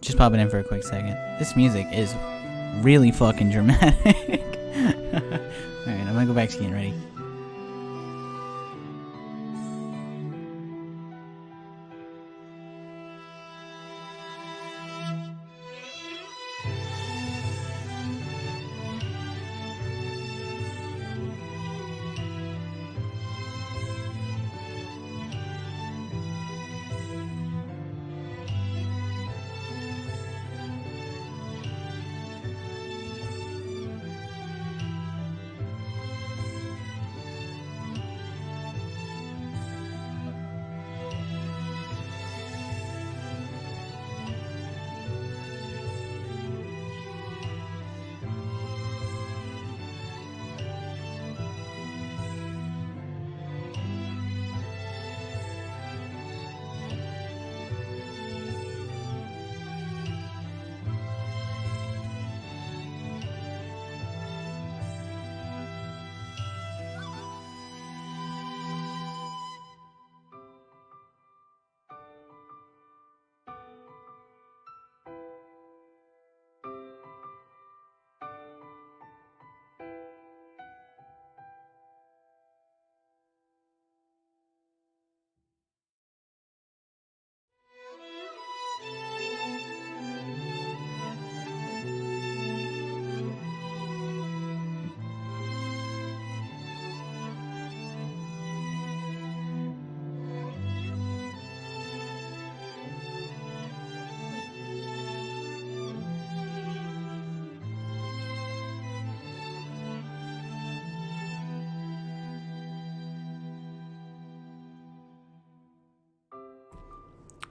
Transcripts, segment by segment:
Just popping in for a quick second. This music is really fucking dramatic. Alright, I'm gonna go back to getting ready.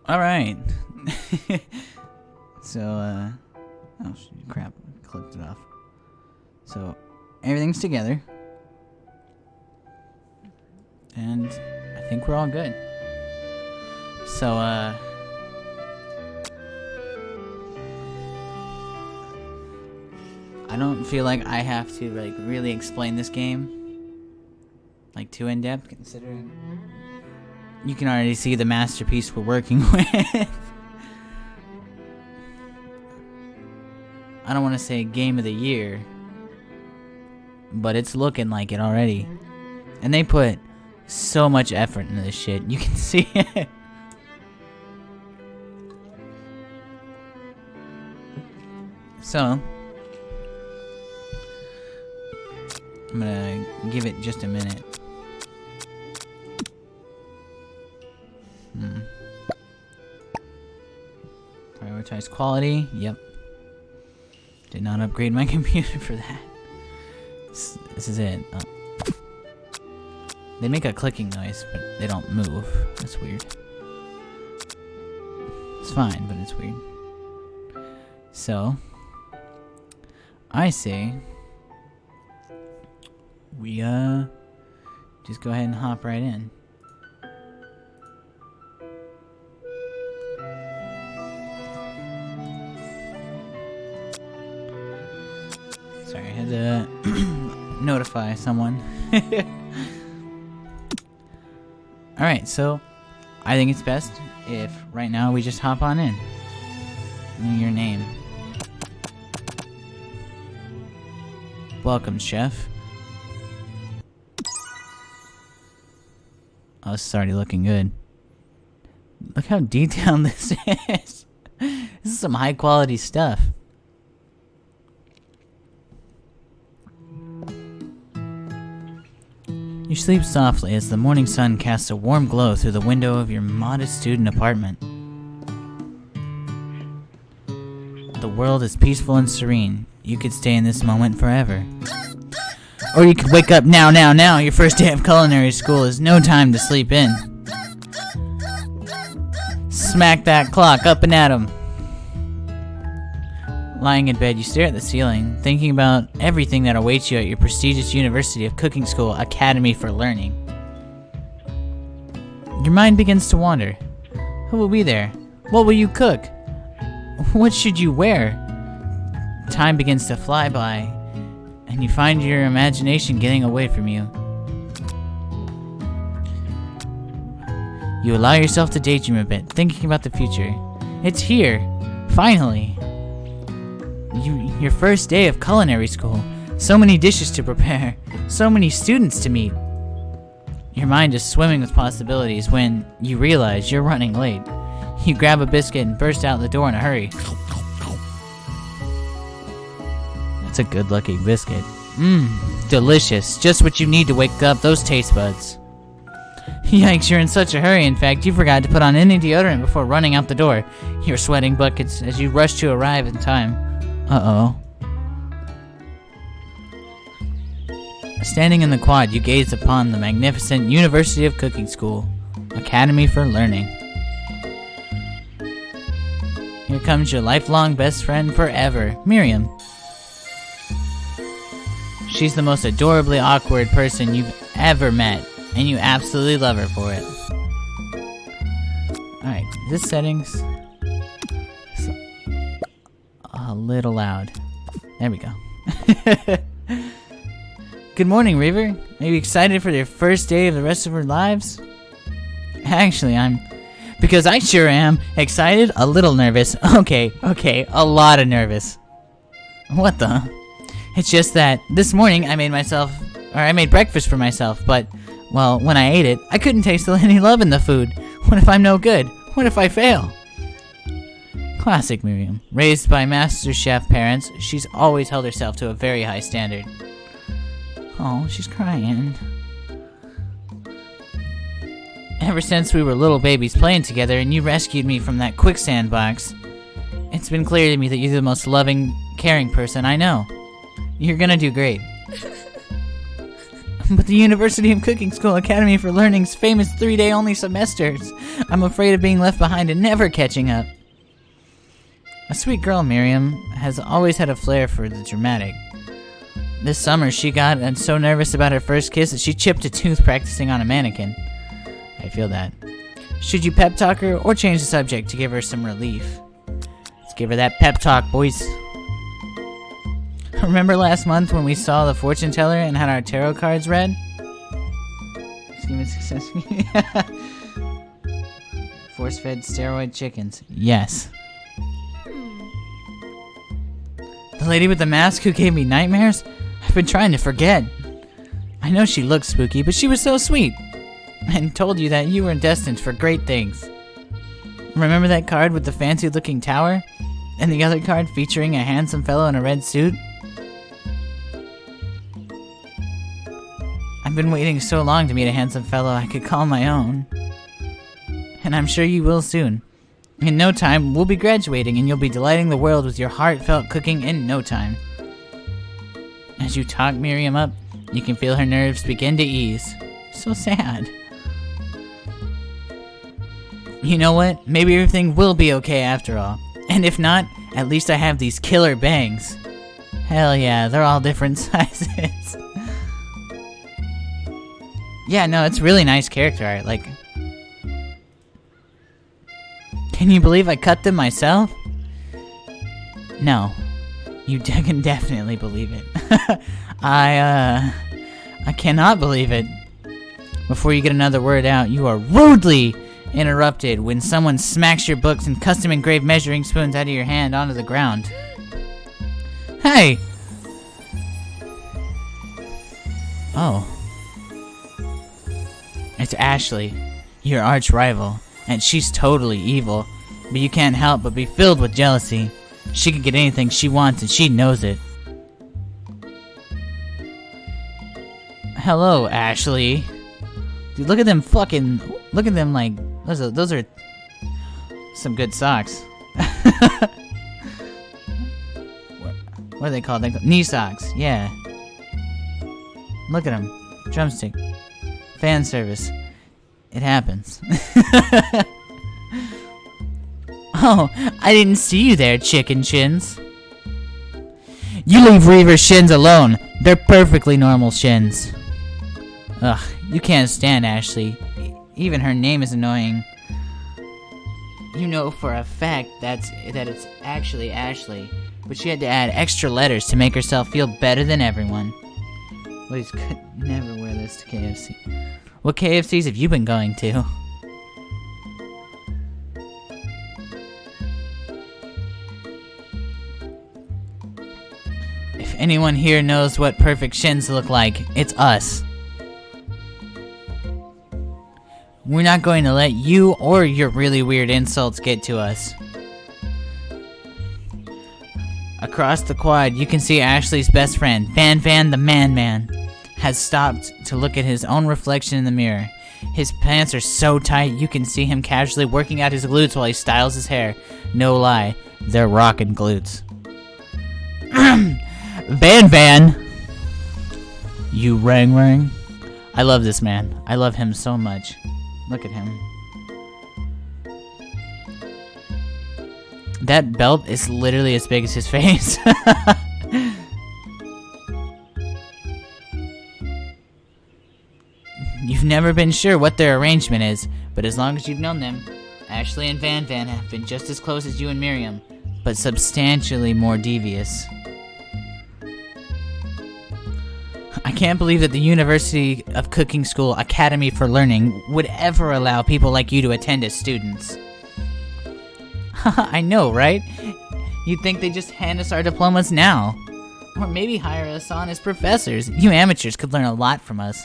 Alright. So, oh, crap. Clipped it off. So, everything's together. And I think we're all good. So, I don't feel like I have to, like, really explain this game. Like, too in-depth, considering you can already see the masterpiece we're working with. I don't want to say game of the year, but it's looking like it already. And they put so much effort into this shit. You can see it. So, I'm gonna give it just a minute. Prioritize quality. Yep. Did not upgrade my computer for that. This is it. Oh. They make a clicking noise, but they don't move. That's weird. It's fine, but it's weird. So, I say we just go ahead and hop right in. Sorry, I had to notify someone. Alright, so I think it's best if right now we just hop on in. Your name. Welcome, chef. Oh, this is already looking good. Look how detailed this is. This is some high quality stuff. You sleep softly as the morning sun casts a warm glow through the window of your modest student apartment. The world is peaceful and serene. You could stay in this moment forever. Or you could wake up now. Your first day of culinary school is no time to sleep in. Smack that clock up and at 'em. Lying in bed, you stare at the ceiling, thinking about everything that awaits you at your prestigious University of Cooking School Academy for Learning. Your mind begins to wander. Who will be there? What will you cook? What should you wear? Time begins to fly by, and you find your imagination getting away from you. You allow yourself to daydream a bit, thinking about the future. It's here. Finally! Your first day of culinary school. So many dishes to prepare. So many students to meet. Your mind is swimming with possibilities when you realize you're running late. You grab a biscuit and burst out the door in a hurry. That's a good-looking biscuit. Mmm, delicious. Just what you need to wake up those taste buds. Yikes, you're in such a hurry. In fact, you forgot to put on any deodorant before running out the door. You're sweating buckets as you rush to arrive in time. Uh-oh. Standing in the quad, you gaze upon the magnificent University of Cooking School, Academy for Learning. Here comes your lifelong best friend forever, Miriam. She's the most adorably awkward person you've ever met, and you absolutely love her for it. Alright, this settings is a little loud. There we go. Good morning, Reaver. Are you excited for your first day of the rest of our lives? Actually, because I sure am. Excited, a little nervous. Okay, a lot of nervous. What the? It's just that this morning I made breakfast for myself, but, well, when I ate it, I couldn't taste any love in the food. What if I'm no good? What if I fail? Classic Miriam. Raised by master chef parents, she's always held herself to a very high standard. Oh, she's crying. Ever since we were little babies playing together and you rescued me from that quicksand box, it's been clear to me that you're the most loving, caring person I know. You're gonna do great. But the University of Cooking School Academy for Learning's famous 3-day-only semesters, I'm afraid of being left behind and never catching up. A sweet girl, Miriam has always had a flair for the dramatic. This summer, she got so nervous about her first kiss that she chipped a tooth practicing on a mannequin. I feel that. Should you pep talk her or change the subject to give her some relief? Let's give her that pep talk, boys. Remember last month when we saw the fortune teller and had our tarot cards read? Success. Force-fed steroid chickens. Yes. The lady with the mask who gave me nightmares? I've been trying to forget. I know she looked spooky, but she was so sweet. And told you that you were destined for great things. Remember that card with the fancy-looking tower? And the other card featuring a handsome fellow in a red suit? I've been waiting so long to meet a handsome fellow I could call my own. And I'm sure you will soon. In no time, we'll be graduating and you'll be delighting the world with your heartfelt cooking in no time. As you talk Miriam up, you can feel her nerves begin to ease. So sad. You know what? Maybe everything will be okay after all. And if not, at least I have these killer bangs. Hell yeah, they're all different sizes. Yeah, no, it's really nice character art. Like, can you believe I cut them myself? No. You can definitely believe it. I cannot believe it. Before you get another word out, you are rudely interrupted when someone smacks your books and custom engraved measuring spoons out of your hand onto the ground. Hey! Oh. It's Ashley, your arch rival, and she's totally evil, but you can't help but be filled with jealousy. She can get anything she wants and she knows it. Hello, Ashley. Dude, look at them look at them like, those are some good socks. What are they called? Knee socks, yeah. Look at them. Drumstick. Fan service. It happens. Oh, I didn't see you there, chicken shins. You leave Reaver's shins alone. They're perfectly normal shins. Ugh, you can't stand Ashley. Even her name is annoying. You know for a fact that it's actually Ashley, but she had to add extra letters to make herself feel better than everyone. Please could never wear this to KFC. What KFCs have you been going to? anyone here knows what perfect shins look like, it's us. We're not going to let you or your really weird insults get to us. Across the quad, you can see Ashley's best friend, Van the Man, has stopped to look at his own reflection in the mirror. His pants are so tight, you can see him casually working out his glutes while he styles his hair. No lie, they're rockin' glutes. Van! You rang. I love this man. I love him so much. Look at him. That belt is literally as big as his face. You've never been sure what their arrangement is, but as long as you've known them, Ashley and Van have been just as close as you and Miriam, but substantially more devious. I can't believe that the University of Cooking School Academy for Learning would ever allow people like you to attend as students. I know, right? You'd think they'd just hand us our diplomas now. Or maybe hire us on as professors. You amateurs could learn a lot from us.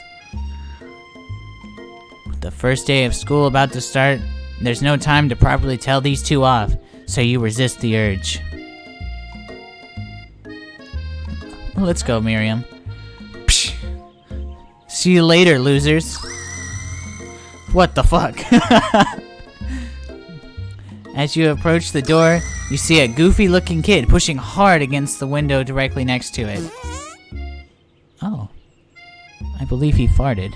With the first day of school about to start, there's no time to properly tell these two off, so you resist the urge. Let's go, Miriam. Psh. See you later, losers. What the fuck? As you approach the door, you see a goofy-looking kid pushing hard against the window directly next to it. Oh. I believe he farted.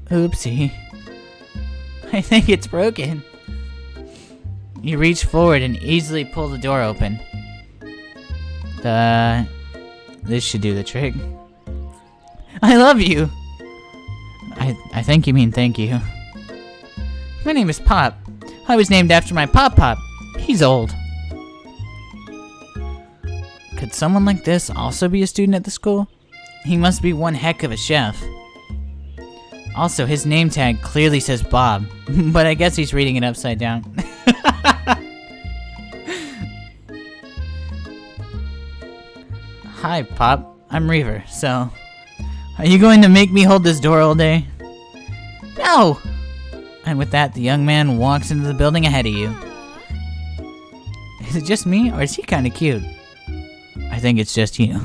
Oopsie. I think it's broken. You reach forward and easily pull the door open. This should do the trick. I love you! I think you mean thank you. My name is Pop. I was named after my Pop. He's old. Could someone like this also be a student at the school? He must be one heck of a chef. Also, his name tag clearly says Bob, but I guess he's reading it upside down. Hi, Pop. I'm Reaver, so... Are you going to make me hold this door all day? No! And with that, the young man walks into the building ahead of you. Is it just me, or is he kinda cute? I think it's just you.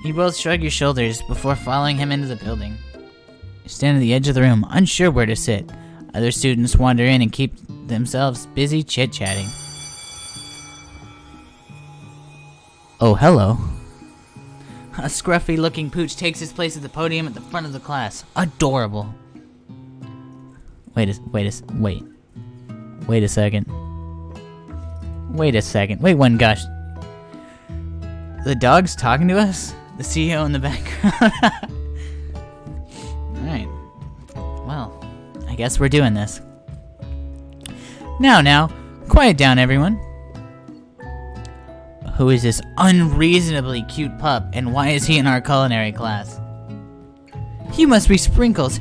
You both shrug your shoulders before following him into the building. You stand at the edge of the room, unsure where to sit. Other students wander in and keep themselves busy chit-chatting. Oh, hello. A scruffy-looking pooch takes his place at the podium at the front of the class. Adorable. Wait a second. Wait one gosh. The dog's talking to us? The CEO in the background? Alright. Well, I guess we're doing this. Now, quiet down everyone. Who is this unreasonably cute pup, and why is he in our culinary class? You must be Sprinkles,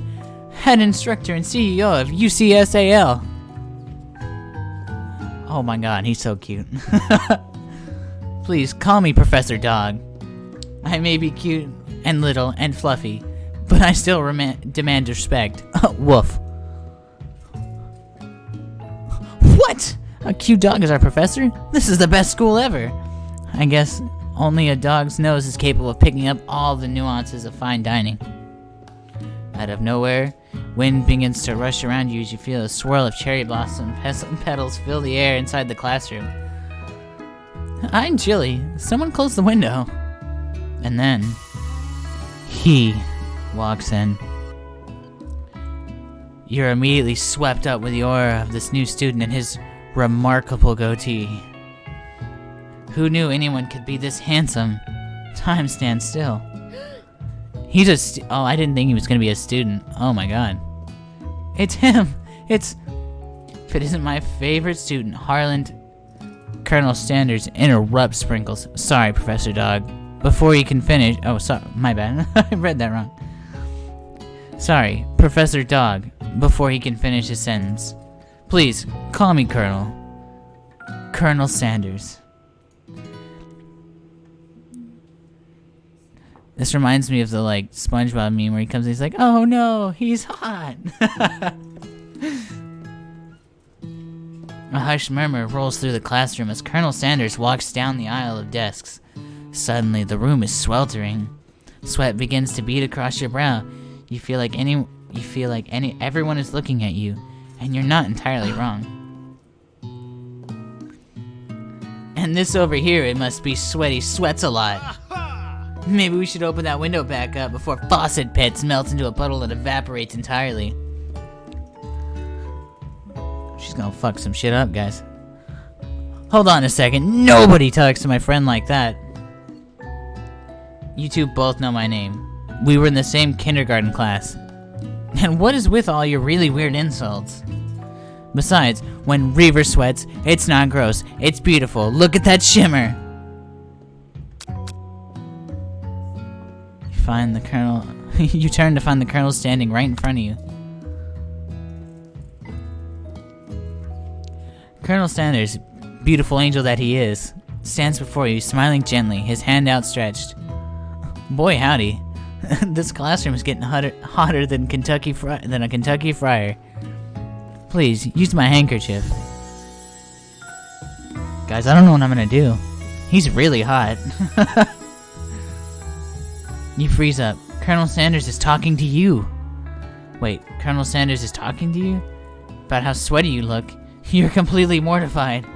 head instructor and CEO of UCSAL. Oh my god, he's so cute. Please, call me Professor Dog. I may be cute and little and fluffy, but I still demand respect. Woof. What? A cute dog is our professor? This is the best school ever. I guess only a dog's nose is capable of picking up all the nuances of fine dining. Out of nowhere, wind begins to rush around you as you feel a swirl of cherry blossom petals fill the air inside the classroom. I'm chilly. Someone close the window. And then, he walks in. You're immediately swept up with the aura of this new student and his remarkable goatee. Who knew anyone could be this handsome? Time stands still. He's a oh, I didn't think he was gonna be a student. Oh my god. It's him! If it isn't my favorite student, Harland. Colonel Sanders interrupts Sprinkles. Sorry, Professor Dog. Before you can finish... Oh, sorry. My bad. I read that wrong. Sorry, Professor Dog. Before he can finish his sentence. Please, call me Colonel. Colonel Sanders. This reminds me of the, like, SpongeBob meme where he comes and he's like, oh no, he's hot. A hushed murmur rolls through the classroom as Colonel Sanders walks down the aisle of desks. Suddenly, the room is sweltering. Sweat begins to bead across your brow. You feel like everyone is looking at you, and you're not entirely wrong. And this over here, it must be Sweaty Sweats a lot. Maybe we should open that window back up before Faucet Pits melts into a puddle that evaporates entirely. She's gonna fuck some shit up, guys. Hold on a second. Nobody talks to my friend like that. You two both know my name. We were in the same kindergarten class. And what is with all your really weird insults? Besides, when Reaver sweats, it's not gross. It's beautiful. Look at that shimmer. Find the Colonel. You turn to find the Colonel standing right in front of you. Colonel Sanders, beautiful angel that he is, stands before you, smiling gently, his hand outstretched. Boy, howdy. This classroom is getting hotter than a Kentucky Friar. Please, use my handkerchief. Guys, I don't know what I'm gonna do. He's really hot. You freeze up. Colonel Sanders is talking to you. Wait, Colonel Sanders is talking to you? About how sweaty you look. You're completely mortified.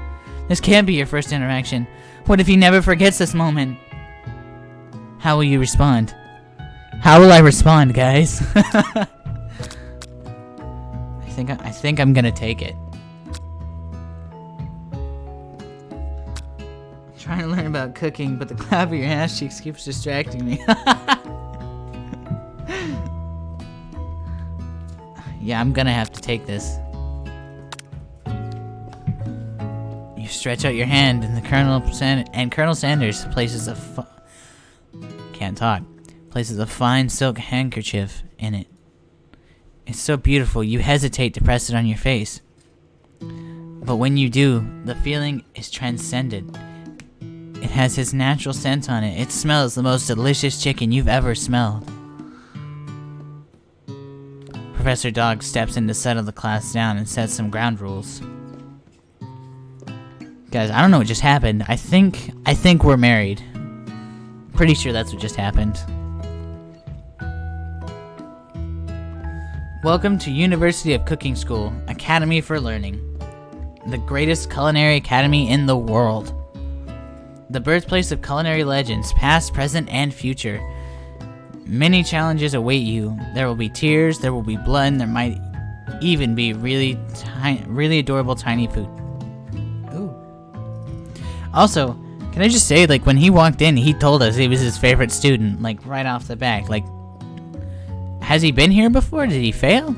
This can't be your first interaction. What if he never forgets this moment? How will you respond? How will I respond, guys? I think I'm gonna take it. Trying to learn about cooking, but the clap of your ass cheeks keeps distracting me. Yeah, I'm gonna have to take this. You stretch out your hand, and Colonel Sanders places places a fine silk handkerchief in it. It's so beautiful, you hesitate to press it on your face. But when you do, the feeling is transcendent. It has his natural scent on it. It smells the most delicious chicken you've ever smelled. Professor Dog steps in to settle the class down and sets some ground rules. Guys, I don't know what just happened. I think we're married. Pretty sure that's what just happened. Welcome to University of Cooking School, Academy for Learning. The greatest culinary academy in the world. The birthplace of culinary legends, past, present, and future. Many challenges await you. There will be tears, there will be blood, and there might even be really adorable tiny food. Ooh. Also, can I just say, like, when he walked in, he told us he was his favorite student, like, right off the back. Like, has he been here before? Did he fail?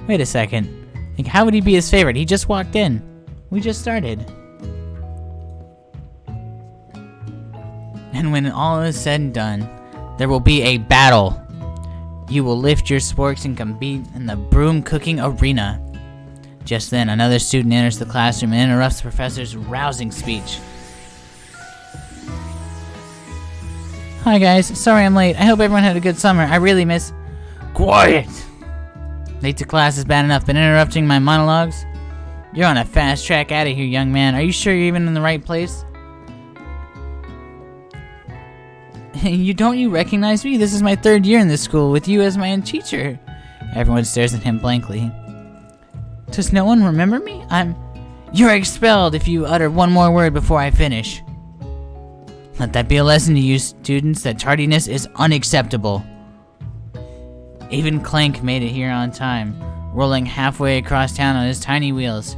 Wait a second. Like, how would he be his favorite? He just walked in. We just started. And when all is said and done, there will be a battle. You will lift your sporks and compete in the broom cooking arena. Just then, another student enters the classroom and interrupts the professor's rousing speech. Hi guys, sorry I'm late. I hope everyone had a good summer. I really miss... Quiet! Late to class is bad enough, but interrupting my monologues? You're on a fast track out of here, young man. Are you sure you're even in the right place? Don't you recognize me? This is my third year in this school, with you as my teacher. Everyone stares at him blankly. Does no one remember me? You're expelled if you utter one more word before I finish. Let that be a lesson to you students that tardiness is unacceptable. Even Clank made it here on time, rolling halfway across town on his tiny wheels.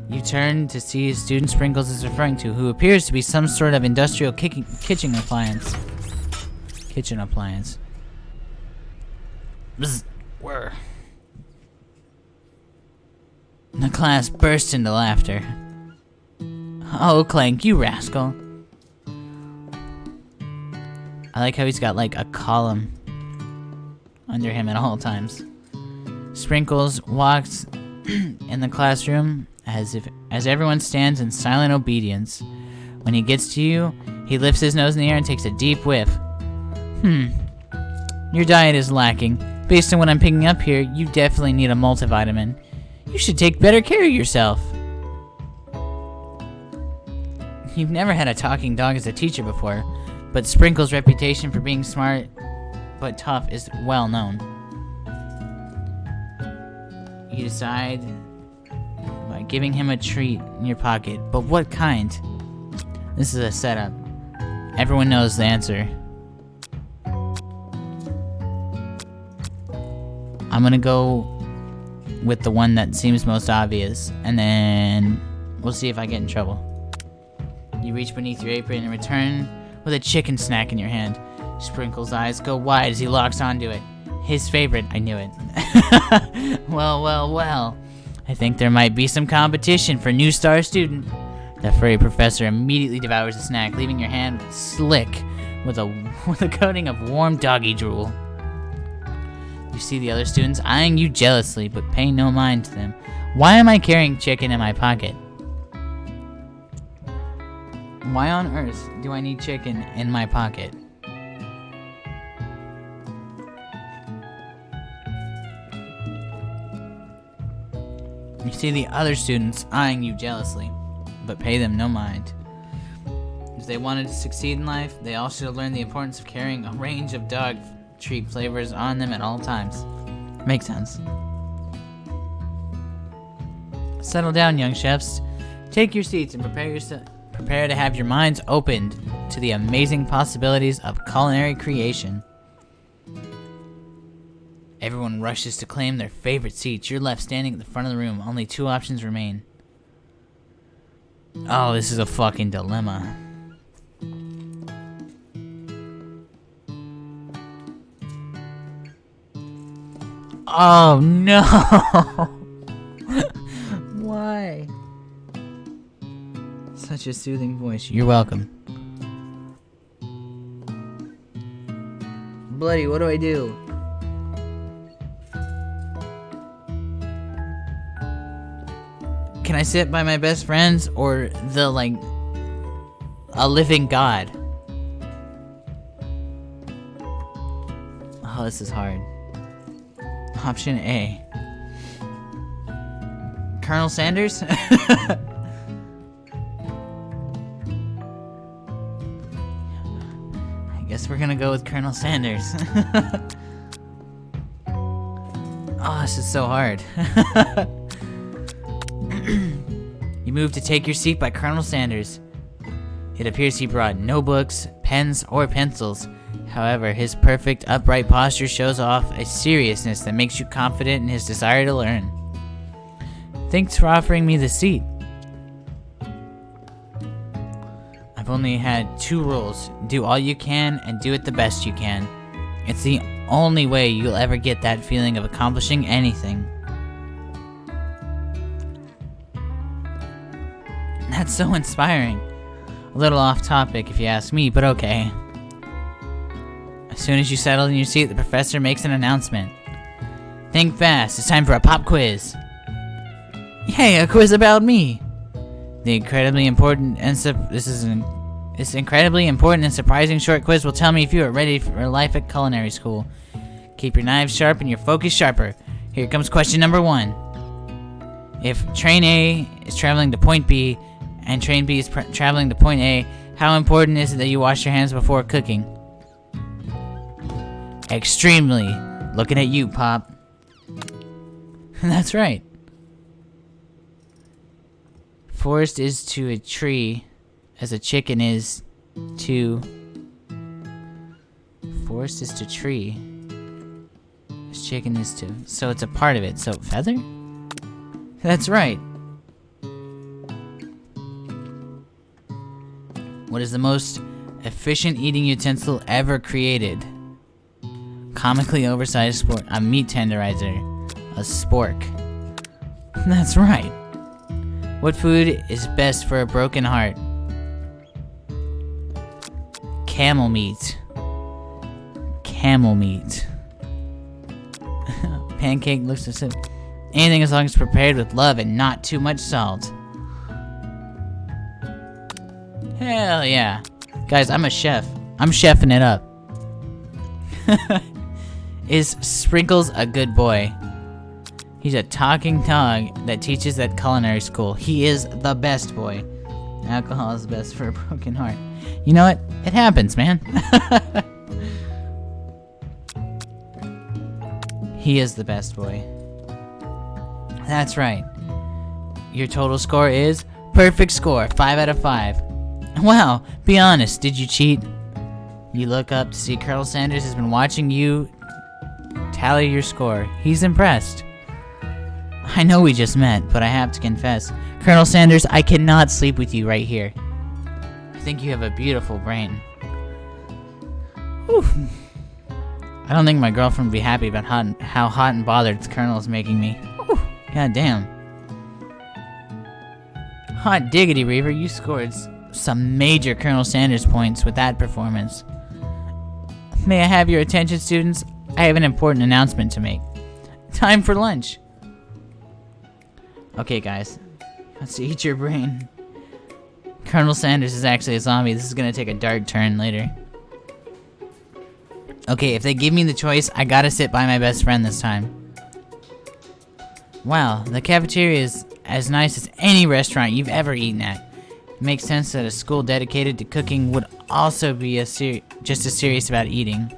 You turn to see student Sprinkles is referring to, who appears to be some sort of industrial kitchen appliance. Bzz, where? The class burst into laughter. Oh, Clank, you rascal. I like how he's got like a column under him at all times. Sprinkles walks in the classroom as everyone stands in silent obedience. When he gets to you, he lifts his nose in the air and takes a deep whiff. Your diet is lacking. Based on what I'm picking up here, you definitely need a multivitamin. You should take better care of yourself. You've never had a talking dog as a teacher before, but Sprinkle's reputation for being smart but tough is well known. You decide by giving him a treat in your pocket, but what kind? This is a setup. Everyone knows the answer. I'm gonna go with the one that seems most obvious, and then we'll see if I get in trouble. You reach beneath your apron and return with a chicken snack in your hand. Sprinkle's eyes go wide as he locks onto it. His favorite. I knew it. Well. I think there might be some competition for new star student. The furry professor immediately devours the snack, leaving your hand slick with a coating of warm doggy drool. You see the other students eyeing you jealously, but pay no mind to them. Why am I carrying chicken in my pocket? Why on earth do I need chicken in my pocket? You see the other students eyeing you jealously, but pay them no mind. If they wanted to succeed in life, they all should have learned the importance of carrying a range of dog treat flavors on them at all times. Makes sense. Settle down, young chefs. Take your seats and prepare to have your minds opened to the amazing possibilities of culinary creation. Everyone rushes to claim their favorite seats. You're left standing at the front of the room. Only two options remain. Oh, this is a fucking dilemma. Oh no! Why? Such a soothing voice. You're welcome. Bloody, what do I do? Can I sit by my best friends or a living god? Oh, this is hard. Option A. Colonel Sanders? I guess we're gonna go with Colonel Sanders. Oh, this is so hard. You move to take your seat by Colonel Sanders. It appears he brought no books, pens, or pencils. However, his perfect upright posture shows off a seriousness that makes you confident in his desire to learn. Thanks for offering me the seat. I've only had two rules. Do all you can and do it the best you can. It's the only way you'll ever get that feeling of accomplishing anything. That's so inspiring. A little off topic if you ask me, but okay. As soon as you settle in your seat, the professor makes an announcement. Think fast, it's time for a pop quiz. Yay, a quiz about me. This incredibly important and surprising short quiz will tell me if you are ready for life at culinary school. Keep your knives sharp and your focus sharper. Here comes question number 1. If train A is traveling to point B and train B is traveling to point A, how important is it that you wash your hands before cooking? Extremely. Looking at you, Pop. That's right. Forest is to a tree as a chicken is to... Forest is to tree as chicken is to... So it's a part of it. So feather? That's right. What is the most efficient eating utensil ever created? Comically oversized spork. A meat tenderizer. A spork. That's right. What food is best for a broken heart? Camel meat. Camel meat. Pancake looks the same. Anything as long as prepared with love and not too much salt. Hell yeah. Guys, I'm a chef. I'm chefing it up. Is Sprinkles a good boy? He's a talking dog that teaches at culinary school. He is the best boy. Alcohol is best for a broken heart. You know what? It happens, man. He is the best boy. That's right. Your total score is perfect score, 5 out of 5. Wow, be honest, did you cheat? You look up to see Colonel Sanders has been watching you tally your score. He's impressed. I know we just met, but I have to confess, Colonel Sanders, I cannot sleep with you right here. I think you have a beautiful brain. Whew. I don't think my girlfriend would be happy about how hot and bothered the Colonel is making me. Whew. God damn. Hot diggity, Reaver, you scored some major Colonel Sanders points with that performance. May I have your attention, students? I have an important announcement to make. Time for lunch. Okay, guys. Let's eat your brain. Colonel Sanders is actually a zombie. This is gonna take a dark turn later. Okay, if they give me the choice, I gotta sit by my best friend this time. Wow, the cafeteria is as nice as any restaurant you've ever eaten at. It makes sense that a school dedicated to cooking would also be just as serious about eating.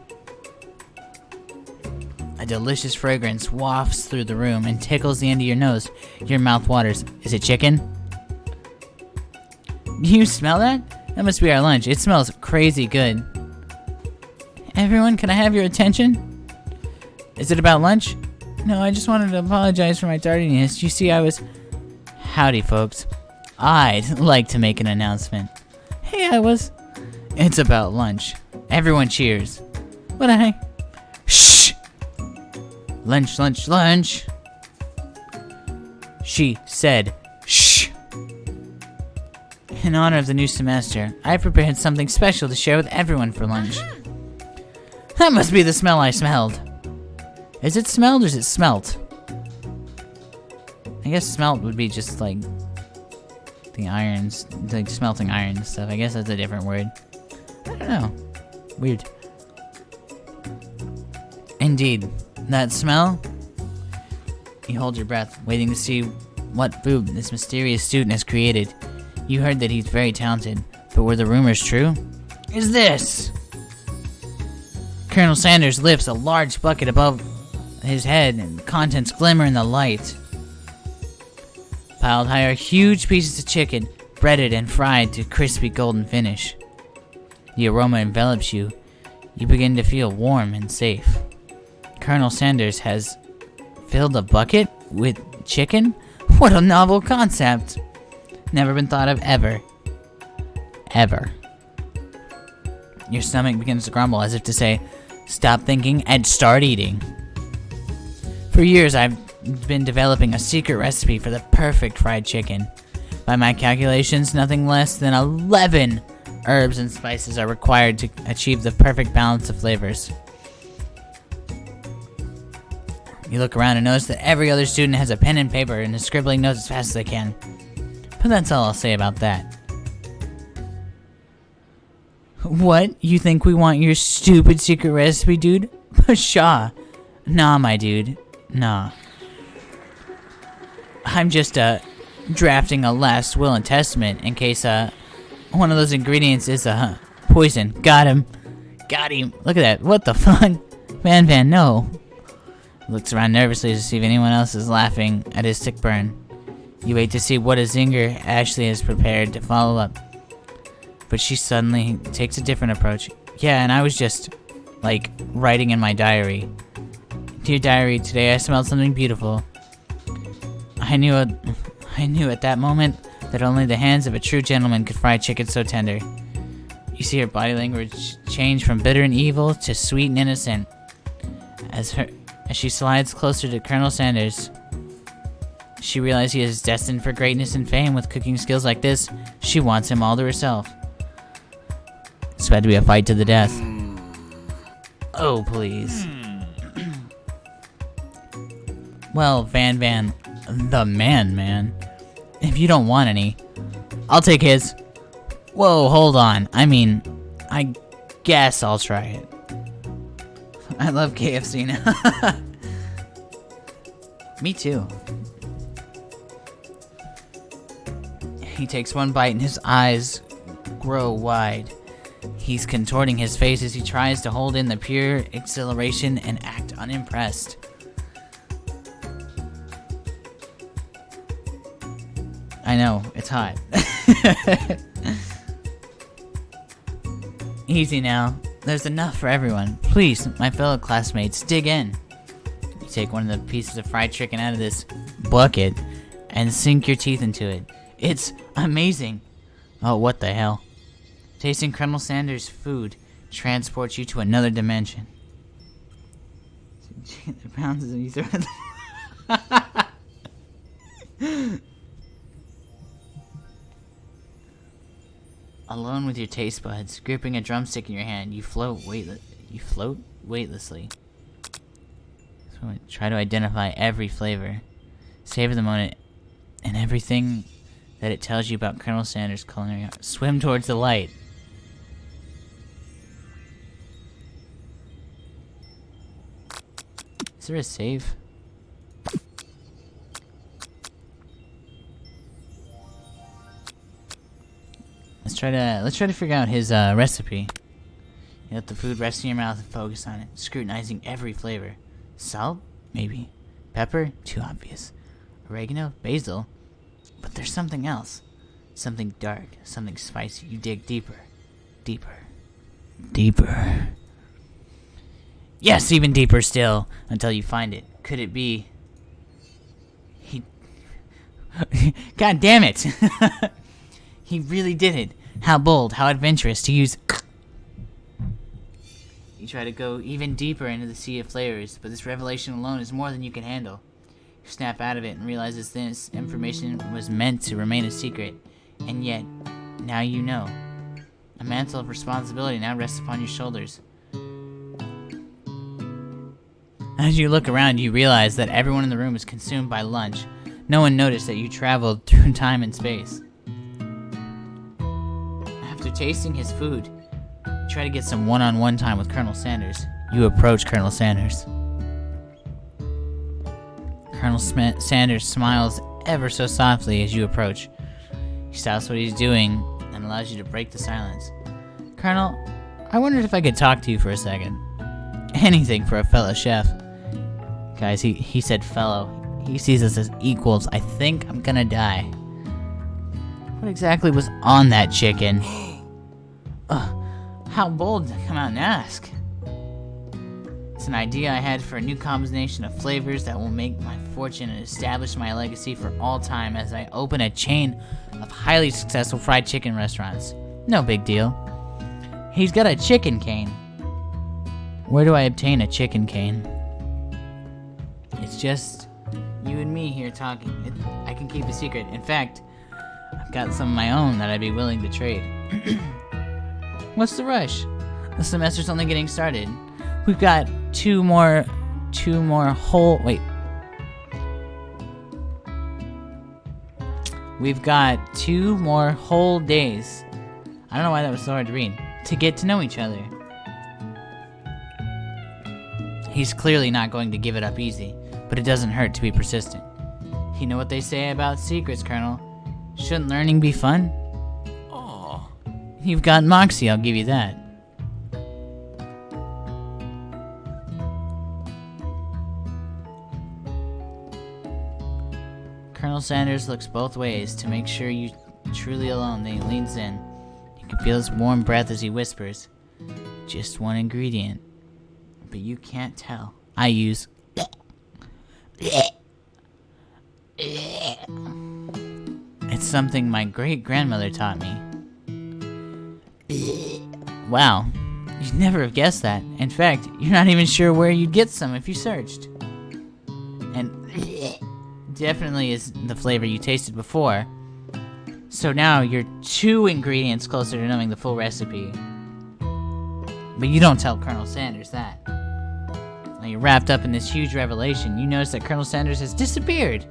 A delicious fragrance wafts through the room and tickles the end of your nose. Your mouth waters. Is it chicken? Do you smell that? That must be our lunch. It smells crazy good. Everyone, can I have your attention? Is it about lunch? No, I just wanted to apologize for my tardiness. You see, Howdy, folks. I'd like to make an announcement. Hey, It's about lunch. Everyone cheers. What the heck? Shh! Lunch, lunch, lunch. She said, shh. In honor of the new semester, I prepared something special to share with everyone for lunch. That must be the smell I smelled. Is it smelled or is it smelt? I guess smelt would be just like the irons, like smelting iron and stuff. I guess that's a different word. I don't know. Weird. Indeed. That smell? You hold your breath, waiting to see what food this mysterious student has created. You heard that he's very talented, but were the rumors true? Is this? Colonel Sanders lifts a large bucket above his head and the contents glimmer in the light. Piled high are huge pieces of chicken, breaded and fried to crispy golden finish. The aroma envelops you. You begin to feel warm and safe. Colonel Sanders has filled a bucket with chicken? What a novel concept! Never been thought of ever. Ever. Your stomach begins to grumble as if to say, stop thinking and start eating. For years I've been developing a secret recipe for the perfect fried chicken. By my calculations, nothing less than 11 herbs and spices are required to achieve the perfect balance of flavors. You look around and notice that every other student has a pen and paper and is scribbling notes as fast as they can. But that's all I'll say about that. What? You think we want your stupid secret recipe, dude? Pshaw. Nah, my dude. Nah. I'm just, drafting a last will and testament in case, one of those ingredients is, poison. Got him. Got him. Look at that. What the fuck? Van, no. Looks around nervously to see if anyone else is laughing at his sick burn. You wait to see what a zinger Ashley has prepared to follow up. But she suddenly takes a different approach. Yeah, and I was just, like, writing in my diary. Dear diary, today I smelled something beautiful. I knew at that moment that only the hands of a true gentleman could fry chicken so tender. You see her body language change from bitter and evil to sweet and innocent. As she slides closer to Colonel Sanders, she realizes he is destined for greatness and fame with cooking skills like this. She wants him all to herself. It's about to be a fight to the death. Oh, please. Well, Van, the man. If you don't want any, I'll take his. Whoa, hold on. I mean, I guess I'll try it. I love KFC now. Me too. He takes one bite and his eyes grow wide. He's contorting his face as he tries to hold in the pure exhilaration and act unimpressed. I know, it's hot. Easy now. There's enough for everyone. Please, my fellow classmates, dig in. You take one of the pieces of fried chicken out of this bucket and sink your teeth into it. It's amazing. Oh, what the hell? Tasting Colonel Sanders' food transports you to another dimension. Alone with your taste buds, gripping a drumstick in your hand, you float weightlessly. So try to identify every flavor, savor the moment, and everything that it tells you about Colonel Sanders' culinary art. Swim towards the light. Is there a save? Let's try to figure out his recipe. You let the food rest in your mouth and focus on it, scrutinizing every flavor. Salt? Maybe. Pepper? Too obvious. Oregano? Basil? But there's something else. Something dark, something spicy. You dig deeper. Deeper. Deeper. Yes, even deeper still, until you find it. Could it be... God damn it! He really did it. How bold, how adventurous to use... You try to go even deeper into the sea of flavors, but this revelation alone is more than you can handle. You snap out of it and realize this information was meant to remain a secret, and yet, now you know. A mantle of responsibility now rests upon your shoulders. As you look around, you realize that everyone in the room is consumed by lunch. No one noticed that you traveled through time and space. After tasting his food, you try to get some one-on-one time with Colonel Sanders. You approach Colonel Sanders. Colonel Sanders smiles ever so softly as you approach. He stops what he's doing and allows you to break the silence. Colonel, I wondered if I could talk to you for a second. Anything for a fellow chef. Guys, he said fellow. He sees us as equals. I think I'm gonna die. What exactly was on that chicken? How bold to come out and ask. It's an idea I had for a new combination of flavors that will make my fortune and establish my legacy for all time as I open a chain of highly successful fried chicken restaurants. No big deal. He's got a chicken cane. Where do I obtain a chicken cane? It's just you and me here talking. I can keep a secret. In fact, I've got some of my own that I'd be willing to trade. What's the rush? The semester's only getting started. We've got two more whole... Wait. We've got 2 more whole days. I don't know why that was so hard to read. To get to know each other. He's clearly not going to give it up easy, but it doesn't hurt to be persistent. You know what they say about secrets, Colonel. Shouldn't learning be fun? Aww. You've got moxie, I'll give you that. Colonel Sanders looks both ways to make sure you're truly alone. Then he leans in. You can feel his warm breath as he whispers. Just one ingredient. But you can't tell. I use... It's something my great-grandmother taught me. Wow. You'd never have guessed that. In fact, you're not even sure where you'd get some if you searched. And... definitely is the flavor you tasted before. So now you're 2 ingredients closer to knowing the full recipe. But you don't tell Colonel Sanders that. Now you're wrapped up in this huge revelation. You notice that Colonel Sanders has disappeared.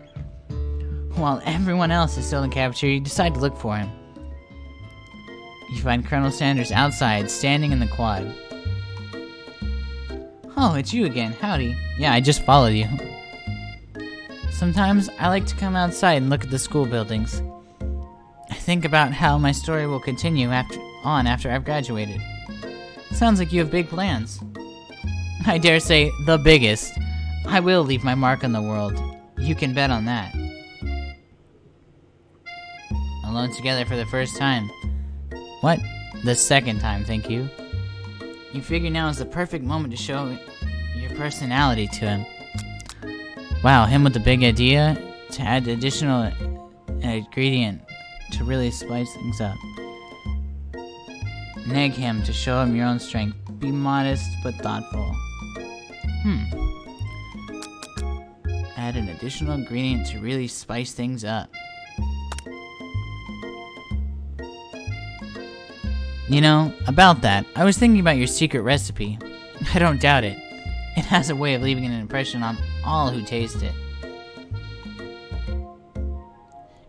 While everyone else is still in the cafeteria, you decide to look for him. You find Colonel Sanders outside, standing in the quad. Oh, it's you again. Howdy. Yeah, I just followed you. Sometimes I like to come outside and look at the school buildings. I think about how my story will continue after I've graduated. Sounds like you have big plans. I dare say, the biggest. I will leave my mark on the world. You can bet on that. Alone together for the first time. What? The second time, thank you. You figure now is the perfect moment to show your personality to him. Wow, him with the big idea to add additional ingredient to really spice things up. Neg him to show him your own strength. Be modest but thoughtful. Add an additional ingredient to really spice things up. You know, about that, I was thinking about your secret recipe. I don't doubt it. It has a way of leaving an impression on all who taste it.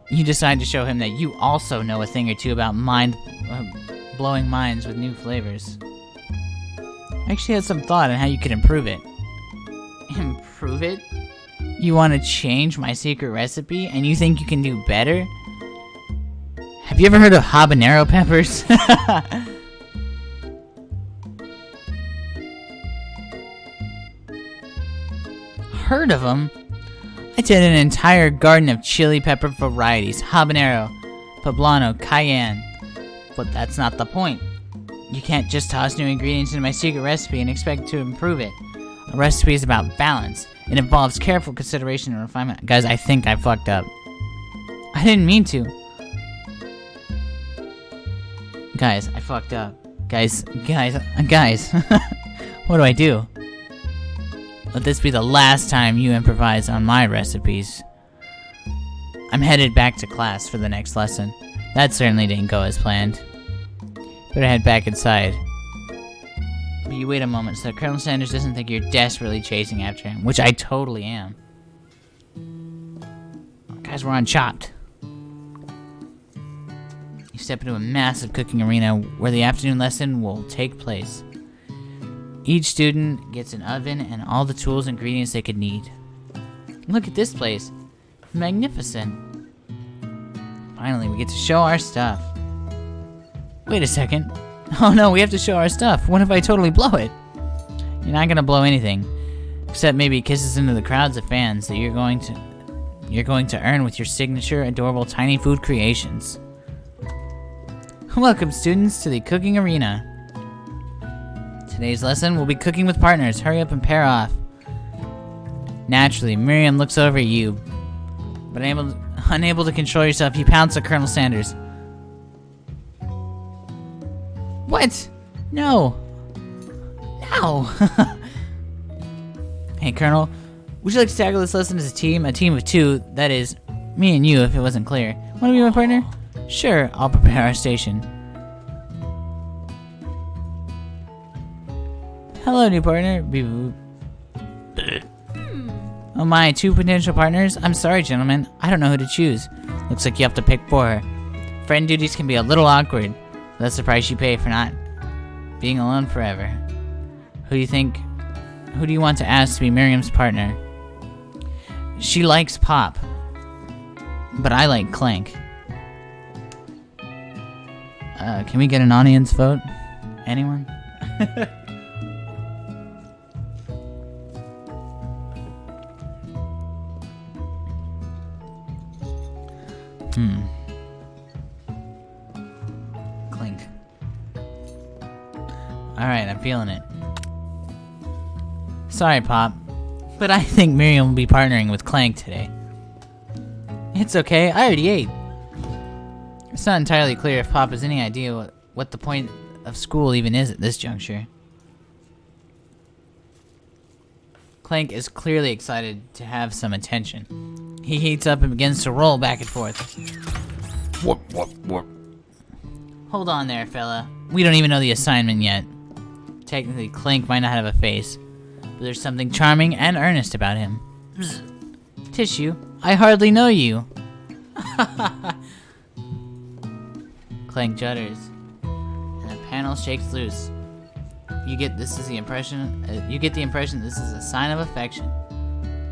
You decide to show him that you also know a thing or two about blowing minds with new flavors. I actually had some thought on how you could improve it. Improve it? You want to change my secret recipe and you think you can do better? Have you ever heard of habanero peppers? Heard of them? I did an entire garden of chili pepper varieties. Habanero, poblano, cayenne. But that's not the point. You can't just toss new ingredients into my secret recipe and expect to improve it. A recipe is about balance. It involves careful consideration and refinement. Guys, I think I fucked up. I didn't mean to. Guys, I fucked up. Guys. What do I do? Let this be the last time you improvise on my recipes. I'm headed back to class for the next lesson. That certainly didn't go as planned. Better head back inside. But you wait a moment so that Colonel Sanders doesn't think you're desperately chasing after him, which I totally am. Guys, we're on Chopped. You step into a massive cooking arena where the afternoon lesson will take place. Each student gets an oven and all the tools and ingredients they could need. Look at this place. Magnificent. Finally, we get to show our stuff. Wait a second. Oh no, we have to show our stuff. What if I totally blow it? You're not gonna blow anything. Except maybe kisses into the crowds of fans that you're going to earn with your signature adorable tiny food creations. Welcome students to the cooking arena. Today's lesson will be cooking with partners. Hurry up and pair off. Naturally, Miriam looks over at you, but unable to control yourself, you pounce at Colonel Sanders. What? No. No. Hey, Colonel, would you like to tackle this lesson as a team of two, that is, me and you if it wasn't clear. Want to be my partner? Sure, I'll prepare our station. Hello, new partner. Oh my, 2 potential partners? I'm sorry, gentlemen. I don't know who to choose. Looks like you have to pick 4. Friend duties can be a little awkward. That's the price you pay for not being alone forever. Who do you want to ask to be Miriam's partner? She likes Pop, but I like Clank. Can we get an audience vote? Anyone? Clink. Alright, I'm feeling it. Sorry, Pop, but I think Miriam will be partnering with Clank today. It's okay, I already ate. It's not entirely clear if Pop has any idea what the point of school even is at this juncture. Clank is clearly excited to have some attention. He heats up and begins to roll back and forth. What? Hold on there, fella. We don't even know the assignment yet. Technically, Clank might not have a face, but there's something charming and earnest about him. Tissue, I hardly know you. Clank judders. panel shakes loose. You get the impression this is a sign of affection.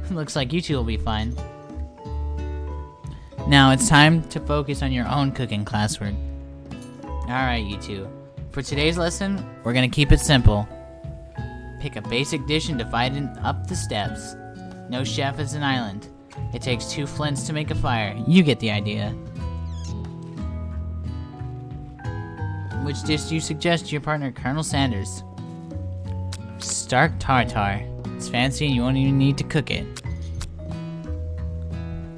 Looks like you two will be fine. Now it's time to focus on your own cooking classwork. Alright, you two. For today's lesson, we're gonna keep it simple. Pick a basic dish and divide it up the steps. No chef is an island. It takes 2 flints to make a fire. You get the idea. Which dish do you suggest to your partner, Colonel Sanders? Stark tartar. It's fancy and you won't even need to cook it.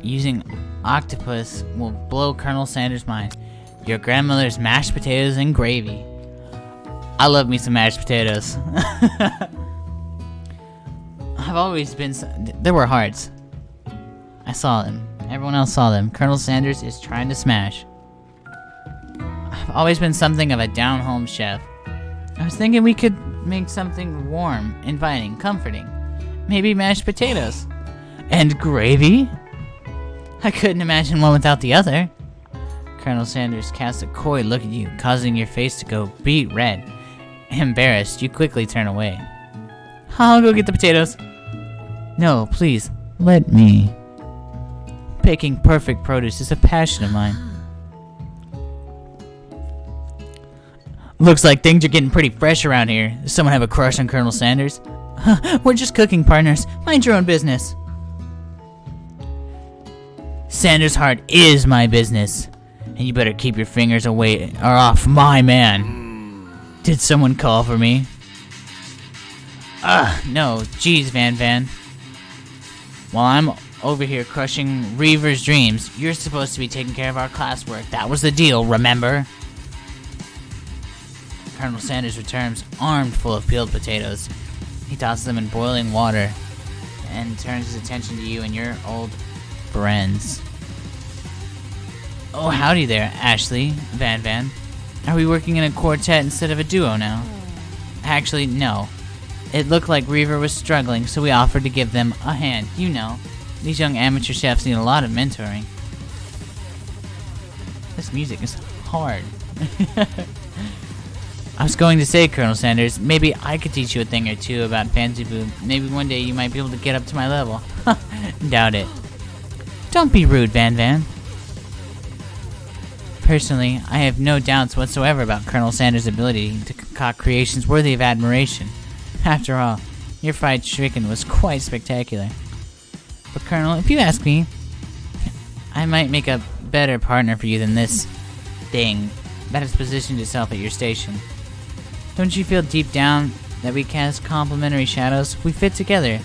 Using octopus will blow Colonel Sanders' mind. Your grandmother's mashed potatoes and gravy. I love me some mashed potatoes. I've always been... There were hearts. I saw them. Everyone else saw them. Colonel Sanders is trying to smash. I've always been something of a down-home chef. I was thinking we could make something warm, inviting, comforting. Maybe mashed potatoes. And gravy? I couldn't imagine one without the other. Colonel Sanders casts a coy look at you, causing your face to go beet red. Embarrassed, you quickly turn away. I'll go get the potatoes. No, please, let me. Picking perfect produce is a passion of mine. Looks like things are getting pretty fresh around here. Does someone have a crush on Colonel Sanders? We're just cooking partners. Mind your own business. Sanders' heart is my business. And you better keep your fingers away or off my man. Did someone call for me? No. Geez, Van. While I'm over here crushing Reaver's dreams, you're supposed to be taking care of our classwork. That was the deal, remember? Colonel Sanders returns, armed full of peeled potatoes. He tosses them in boiling water and turns his attention to you and your old friends. Oh, howdy there, Ashley, Van. Are we working in a quartet instead of a duo now? Actually, no. It looked like Reaver was struggling, so we offered to give them a hand. You know, these young amateur chefs need a lot of mentoring. This music is hard. I was going to say, Colonel Sanders, maybe I could teach you a thing or two about Fancy Food. Maybe one day you might be able to get up to my level. Doubt it. Don't be rude, Van. Personally, I have no doubts whatsoever about Colonel Sanders' ability to concoct creations worthy of admiration. After all, your fried chicken was quite spectacular. But Colonel, if you ask me, I might make a better partner for you than this thing that has positioned itself at your station. Don't you feel deep down that we cast complementary shadows? We fit together,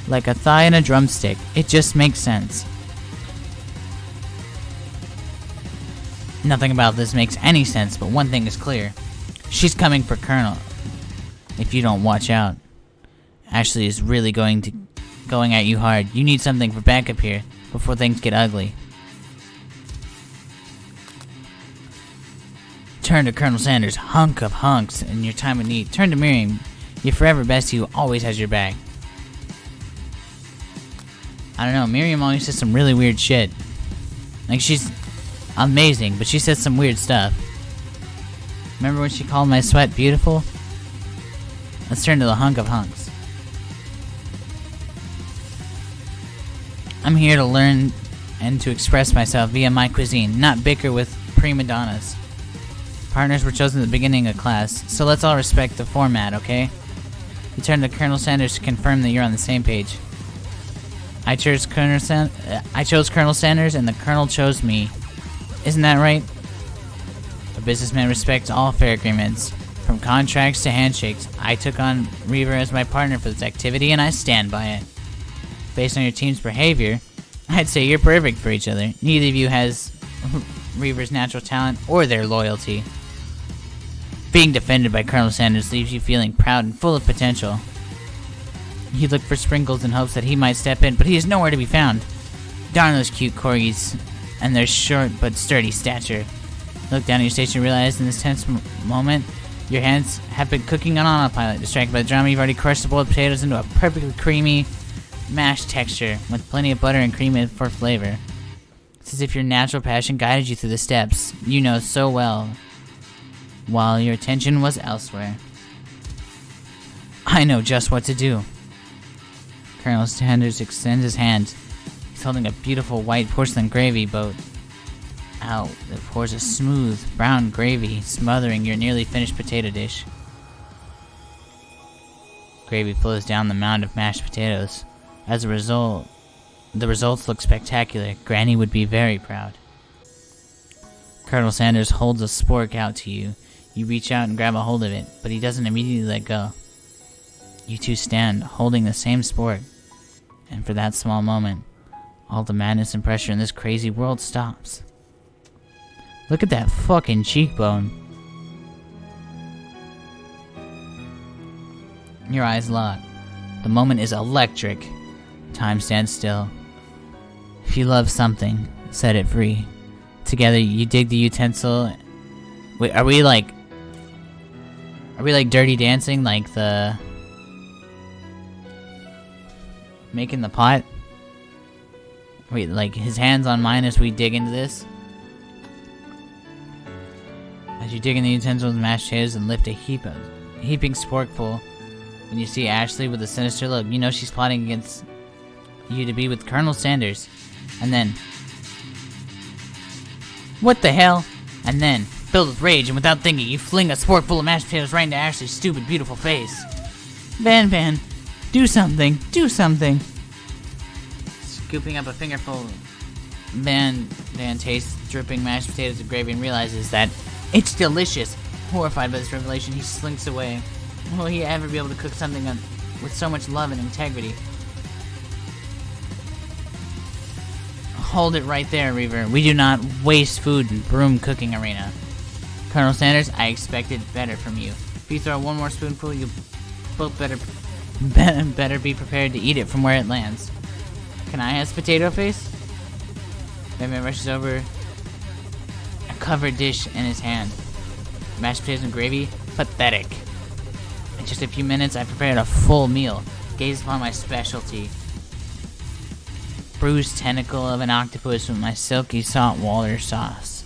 like a thigh and a drumstick. It just makes sense. Nothing about this makes any sense, but one thing is clear. She's coming for Colonel. If you don't watch out. Ashley is really going at you hard. You need something for backup here before things get ugly. Turn to Colonel Sanders, hunk of hunks, in your time of need. Turn to Miriam, your forever bestie who always has your back. I don't know, Miriam always says some really weird shit. Like, she's amazing, but she says some weird stuff. Remember when she called my sweat beautiful? Let's turn to the hunk of hunks. I'm here to learn and to express myself via my cuisine, not bicker with prima donnas. Partners were chosen at the beginning of class, so let's all respect the format, okay? You turn to Colonel Sanders to confirm that you're on the same page. I chose Colonel Sanders, and the Colonel chose me. Isn't that right? A businessman respects all fair agreements, from contracts to handshakes. I took on Reaver as my partner for this activity, and I stand by it. Based on your team's behavior, I'd say you're perfect for each other. Neither of you has Reaver's natural talent or their loyalty. Being defended by Colonel Sanders leaves you feeling proud and full of potential. You look for Sprinkles in hopes that he might step in, but he is nowhere to be found. Darn those cute corgis and their short but sturdy stature. You look down at your station and realize in this tense moment, your hands have been cooking on autopilot. Distracted by the drama, you've already crushed the boiled potatoes into a perfectly creamy mashed texture with plenty of butter and cream in for flavor. It's as if your natural passion guided you through the steps you know so well. while your attention was elsewhere. I know just what to do. Colonel Sanders extends his hand. He's holding a beautiful white porcelain gravy boat. Out, it pours a smooth, brown gravy, smothering your nearly finished potato dish. Gravy flows down the mound of mashed potatoes. As a result, the results look spectacular. Granny would be very proud. Colonel Sanders holds a spork out to you. You reach out and grab a hold of it, but he doesn't immediately let go. You two stand, holding the same spork. And for that small moment, all the madness and pressure in this crazy world stops. Look at that fucking cheekbone. Your eyes lock. The moment is electric. Time stands still. If you love something, set it free. Together, you dig the utensil. Wait, are we like Dirty Dancing? Like the... making the pot? Wait, like his hands on mine as we dig into this? As you dig in the utensils and mashed potatoes and lift a heaping sporkful, when you see Ashley with a sinister look, you know she's plotting against you to be with Colonel Sanders. And then... what the hell? And then, filled with rage and without thinking, you fling a spork full of mashed potatoes right into Ashley's stupid, beautiful face. Van, do something, do something. Scooping up a fingerful, Van tastes dripping mashed potatoes and gravy and realizes that it's delicious. Horrified by this revelation, he slinks away. Will he ever be able to cook something with so much love and integrity? Hold it right there, Reaver. We do not waste food in broom cooking arena. Colonel Sanders, I expected better from you. If you throw one more spoonful, you both better be prepared to eat it from where it lands. Can I ask potato face? Batman rushes over, a covered dish in his hand. Mashed potatoes and gravy? Pathetic. In just a few minutes, I prepared a full meal. Gaze upon my specialty. Bruised tentacle of an octopus with my silky saltwater sauce.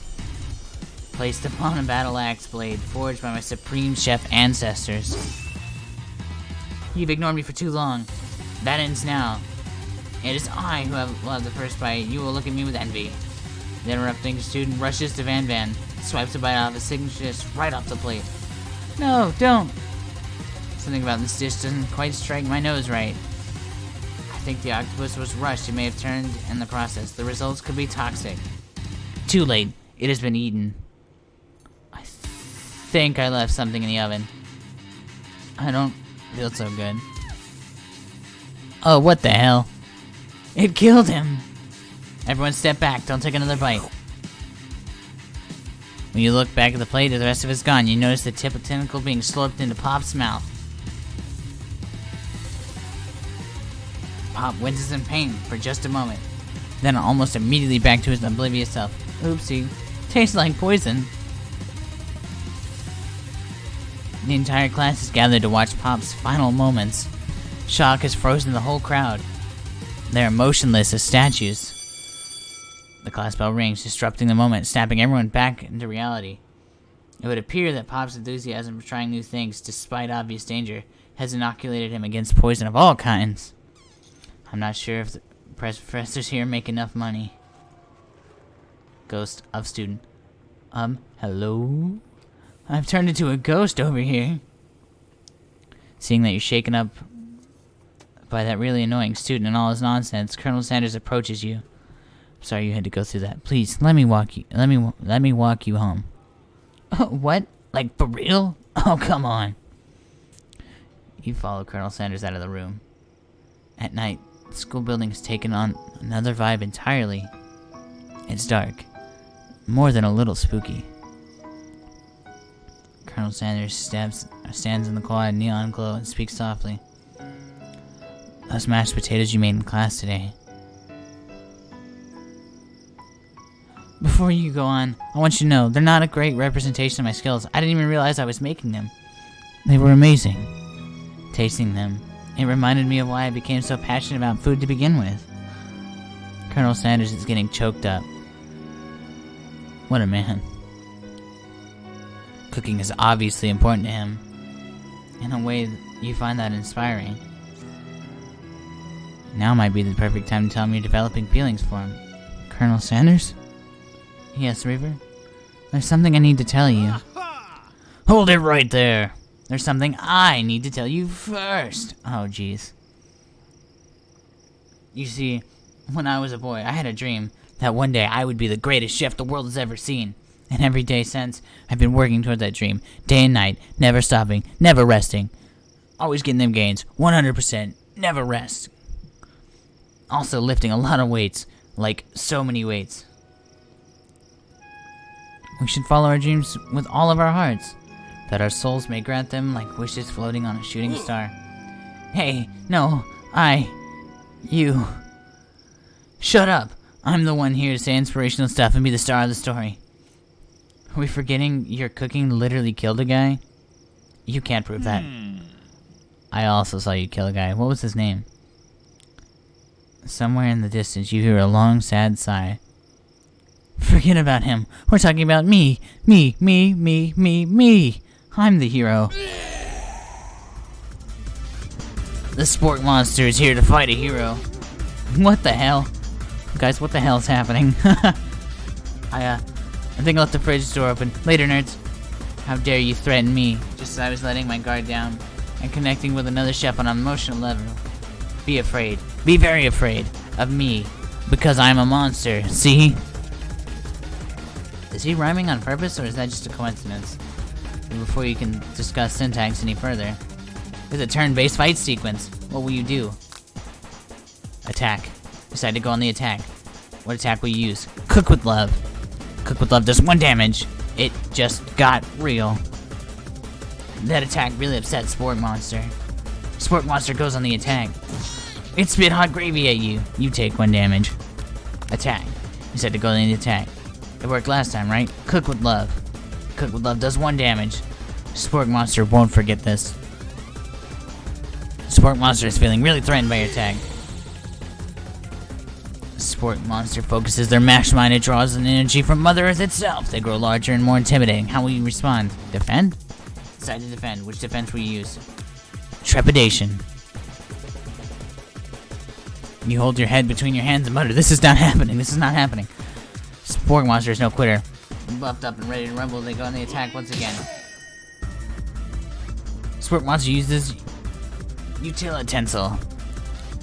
Placed upon a battle axe blade forged by my supreme chef ancestors. You've ignored me for too long. That ends now. It is I who will have the first bite. You will look at me with envy. The interrupting student rushes to Van, swipes a bite off his signature dish right off the plate. No, don't. Something about this dish doesn't quite strike my nose right. I think the octopus was rushed. It may have turned in the process. The results could be toxic. Too late. It has been eaten. I think I left something in the oven. I don't feel so good. Oh, what the hell? It killed him! Everyone step back. Don't take another bite. When you look back at the plate, the rest of it's gone. You notice the tip of tentacle being slurped into Pop's mouth. Pop winces in pain for just a moment, then almost immediately back to his oblivious self. Oopsie. Tastes like poison. The entire class is gathered to watch Pop's final moments. Shock has frozen the whole crowd. They are motionless as statues. The class bell rings, disrupting the moment, snapping everyone back into reality. It would appear that Pop's enthusiasm for trying new things, despite obvious danger, has inoculated him against poison of all kinds. I'm not sure if the professors here make enough money. Ghost of student. Hello? I've turned into a ghost over here. Seeing that you're shaken up by that really annoying student and all his nonsense, Colonel Sanders approaches you. Sorry you had to go through that. Please, let me walk you home. Oh, what? Like, for real? Oh, come on. You follow Colonel Sanders out of the room. At night, the school building has taken on another vibe entirely. It's dark. More than a little spooky. Colonel Sanders stands in the quiet neon glow and speaks softly. Those mashed potatoes you made in class today. Before you go on, I want you to know they're not a great representation of my skills. I didn't even realize I was making them. They were amazing. Tasting them, it reminded me of why I became so passionate about food to begin with. Colonel Sanders is getting choked up. What a man. Cooking is obviously important to him. In a way, you find that inspiring. Now might be the perfect time to tell him you're developing feelings for him. Colonel Sanders? Yes, Reaver? There's something I need to tell you. Hold it right there! There's something I need to tell you first! Oh, jeez. You see, when I was a boy, I had a dream that one day I would be the greatest chef the world has ever seen. And every day since, I've been working toward that dream, day and night, never stopping, never resting. Always getting them gains, 100%, never rest. Also lifting a lot of weights, like so many weights. We should follow our dreams with all of our hearts, that our souls may grant them like wishes floating on a shooting star. Hey, no, you. Shut up! I'm the one here to say inspirational stuff and be the star of the story. Are we forgetting your cooking literally killed a guy? You can't prove that. I also saw you kill a guy. What was his name? Somewhere in the distance, you hear a long, sad sigh. Forget about him. We're talking about me. Me. I'm the hero. The sport monster is here to fight a hero. What the hell? Guys, what the hell is happening? I think I left the fridge door open. Later, nerds. How dare you threaten me? Just as I was letting my guard down and connecting with another chef on an emotional level. Be afraid. Be very afraid of me. Because I'm a monster. See? Is he rhyming on purpose, or is that just a coincidence? And before you can discuss syntax any further, there's a turn-based fight sequence. What will you do? Attack. Decide to go on the attack. What attack will you use? Cook with love. Cook with love does 1 damage. It just got real. That attack really upset Sport Monster. Sport Monster goes on the attack. It spit hot gravy at you. You take 1 damage. Attack. Decide to go on the attack. It worked last time, right? Cook with love. Cook with love does 1 damage. Sport Monster won't forget this. Sport Monster is feeling really threatened by your attack. Sport Monster focuses their mashed mind. It draws an energy from Mother Earth itself. They grow larger and more intimidating. How will you respond? Defend? Decide to defend. Which defense will you use? Trepidation. You hold your head between your hands and mutter, "This is not happening. This is not happening." Sport Monster is no quitter. Buffed up and ready to rumble, they go on the attack once again. Sport Monster uses Utilitensile.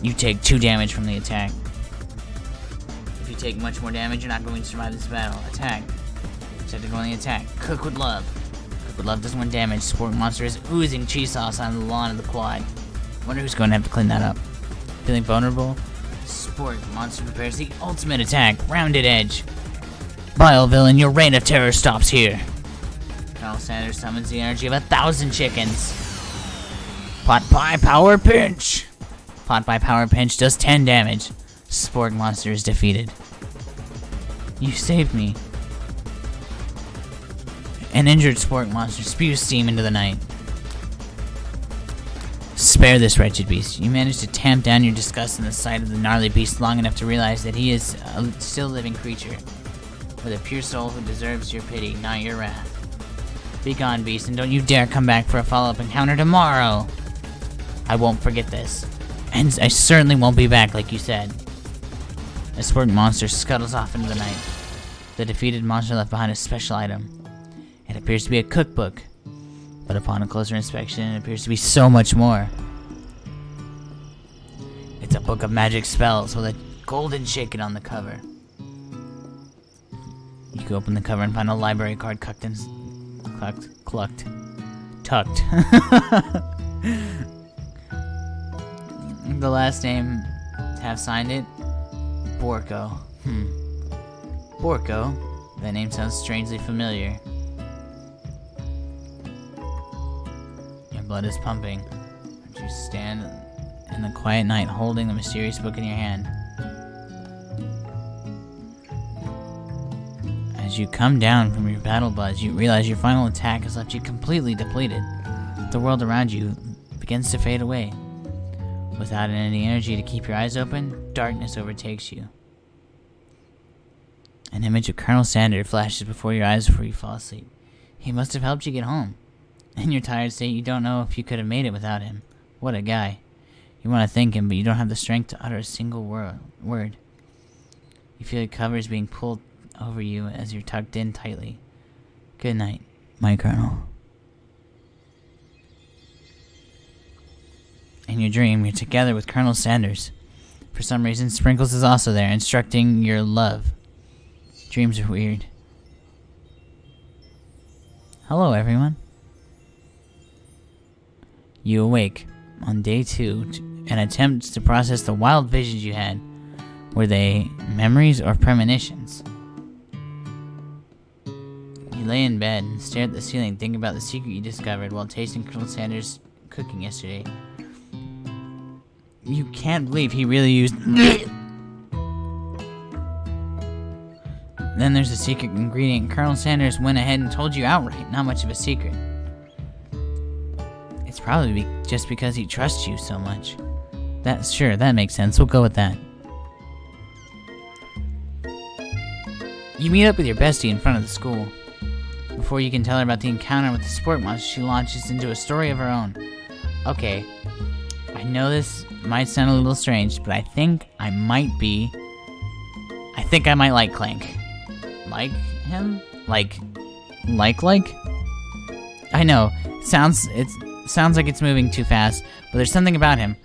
You take 2 damage from the attack. If you take much more damage, you're not going to survive this battle. Attack. Decide to go on the attack. Cook with love. Cook with love does 1 damage. Sport Monster is oozing cheese sauce on the lawn of the quad. Wonder who's going to have to clean that up. Feeling vulnerable? Sport Monster prepares the ultimate attack. Rounded edge. Vile villain, your reign of terror stops here. Colonel Sanders summons the energy of 1,000 chickens. Pot pie power pinch. Pot pie power pinch does 10 damage. Sport Monster is defeated. You saved me. An injured Sport Monster spews steam into the night. Spare this wretched beast. You manage to tamp down your disgust in the sight of the gnarly beast long enough to realize that he is a still living creature, with a pure soul who deserves your pity, not your wrath. Be gone, beast, and don't you dare come back for a follow-up encounter tomorrow! I won't forget this. And I certainly won't be back like you said. The Sport Monster scuttles off into the night. The defeated monster left behind a special item. It appears to be a cookbook, but upon a closer inspection, it appears to be so much more. It's a book of magic spells with a golden chicken on the cover. You can open the cover and find a library card tucked. The last name to have signed it, Borko. Borko? That name sounds strangely familiar. Your blood is pumping. You stand in the quiet night holding the mysterious book in your hand. As you come down from your battle buzz, you realize your final attack has left you completely depleted. The world around you begins to fade away. Without any energy to keep your eyes open, darkness overtakes you. An image of Colonel Sanders flashes before your eyes before you fall asleep. He must have helped you get home. In your tired state, you don't know if you could have made it without him. What a guy. You want to thank him, but you don't have the strength to utter a single word. You feel your covers being pulled over you as you're tucked in tightly. Good night, my Colonel. In your dream, you're together with Colonel Sanders. For some reason, Sprinkles is also there, instructing your love. Dreams are weird. Hello, everyone. You awake on day 2 and attempt to process the wild visions you had. Were they memories or premonitions? You lay in bed and stare at the ceiling, thinking about the secret you discovered while tasting Colonel Sanders' cooking yesterday. You can't believe he really used... Then there's a secret ingredient. Colonel Sanders went ahead and told you outright. Not much of a secret. It's probably just because he trusts you so much. That makes sense. We'll go with that. You meet up with your bestie in front of the school. Before you can tell her about the encounter with the sport monster, she launches into a story of her own. Okay, I know this might sound a little strange, but I think I might like Clank. Like him? Like? I know, it sounds like it's moving too fast, but there's something about him.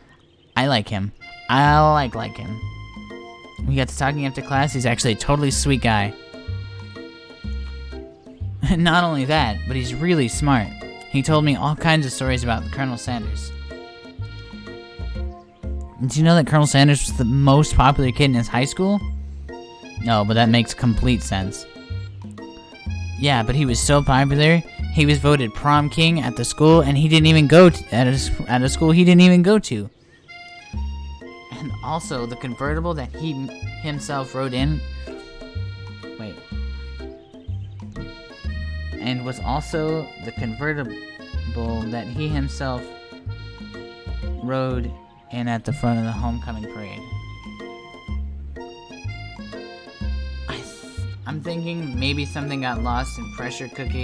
I like him. I like him. We got to talking after class. He's actually a totally sweet guy. And not only that, but he's really smart. He told me all kinds of stories about Colonel Sanders. Did you know that Colonel Sanders was the most popular kid in his high school? No, but that makes complete sense. Yeah, but he was so popular, he was voted prom king at the school, and he didn't even go at a school he didn't even go to. And also, the convertible that he himself rode in... Wait. And was also the convertible that he himself rode in at the front of the homecoming parade. I'm thinking maybe something got lost in pressure cooker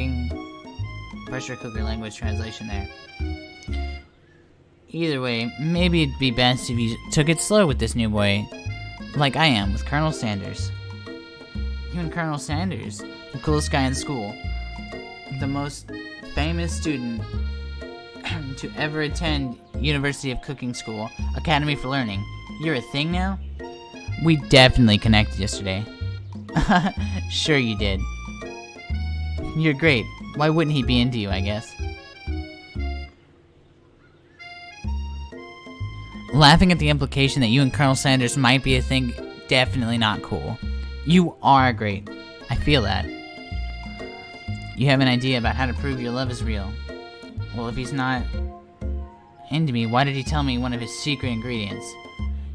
language translation there. Either way, maybe it'd be best if you took it slow with this new boy, like I am with Colonel Sanders. You and Colonel Sanders, the coolest guy in school, the most famous student to ever attend University of Cooking School, Academy for Learning. You're a thing now? We definitely connected yesterday. Sure you did. You're great. Why wouldn't he be into you, I guess? Laughing at the implication that you and Colonel Sanders might be a thing, definitely not cool. You are great. I feel that. You have an idea about how to prove your love is real. Well, if he's not into me, why did he tell me one of his secret ingredients?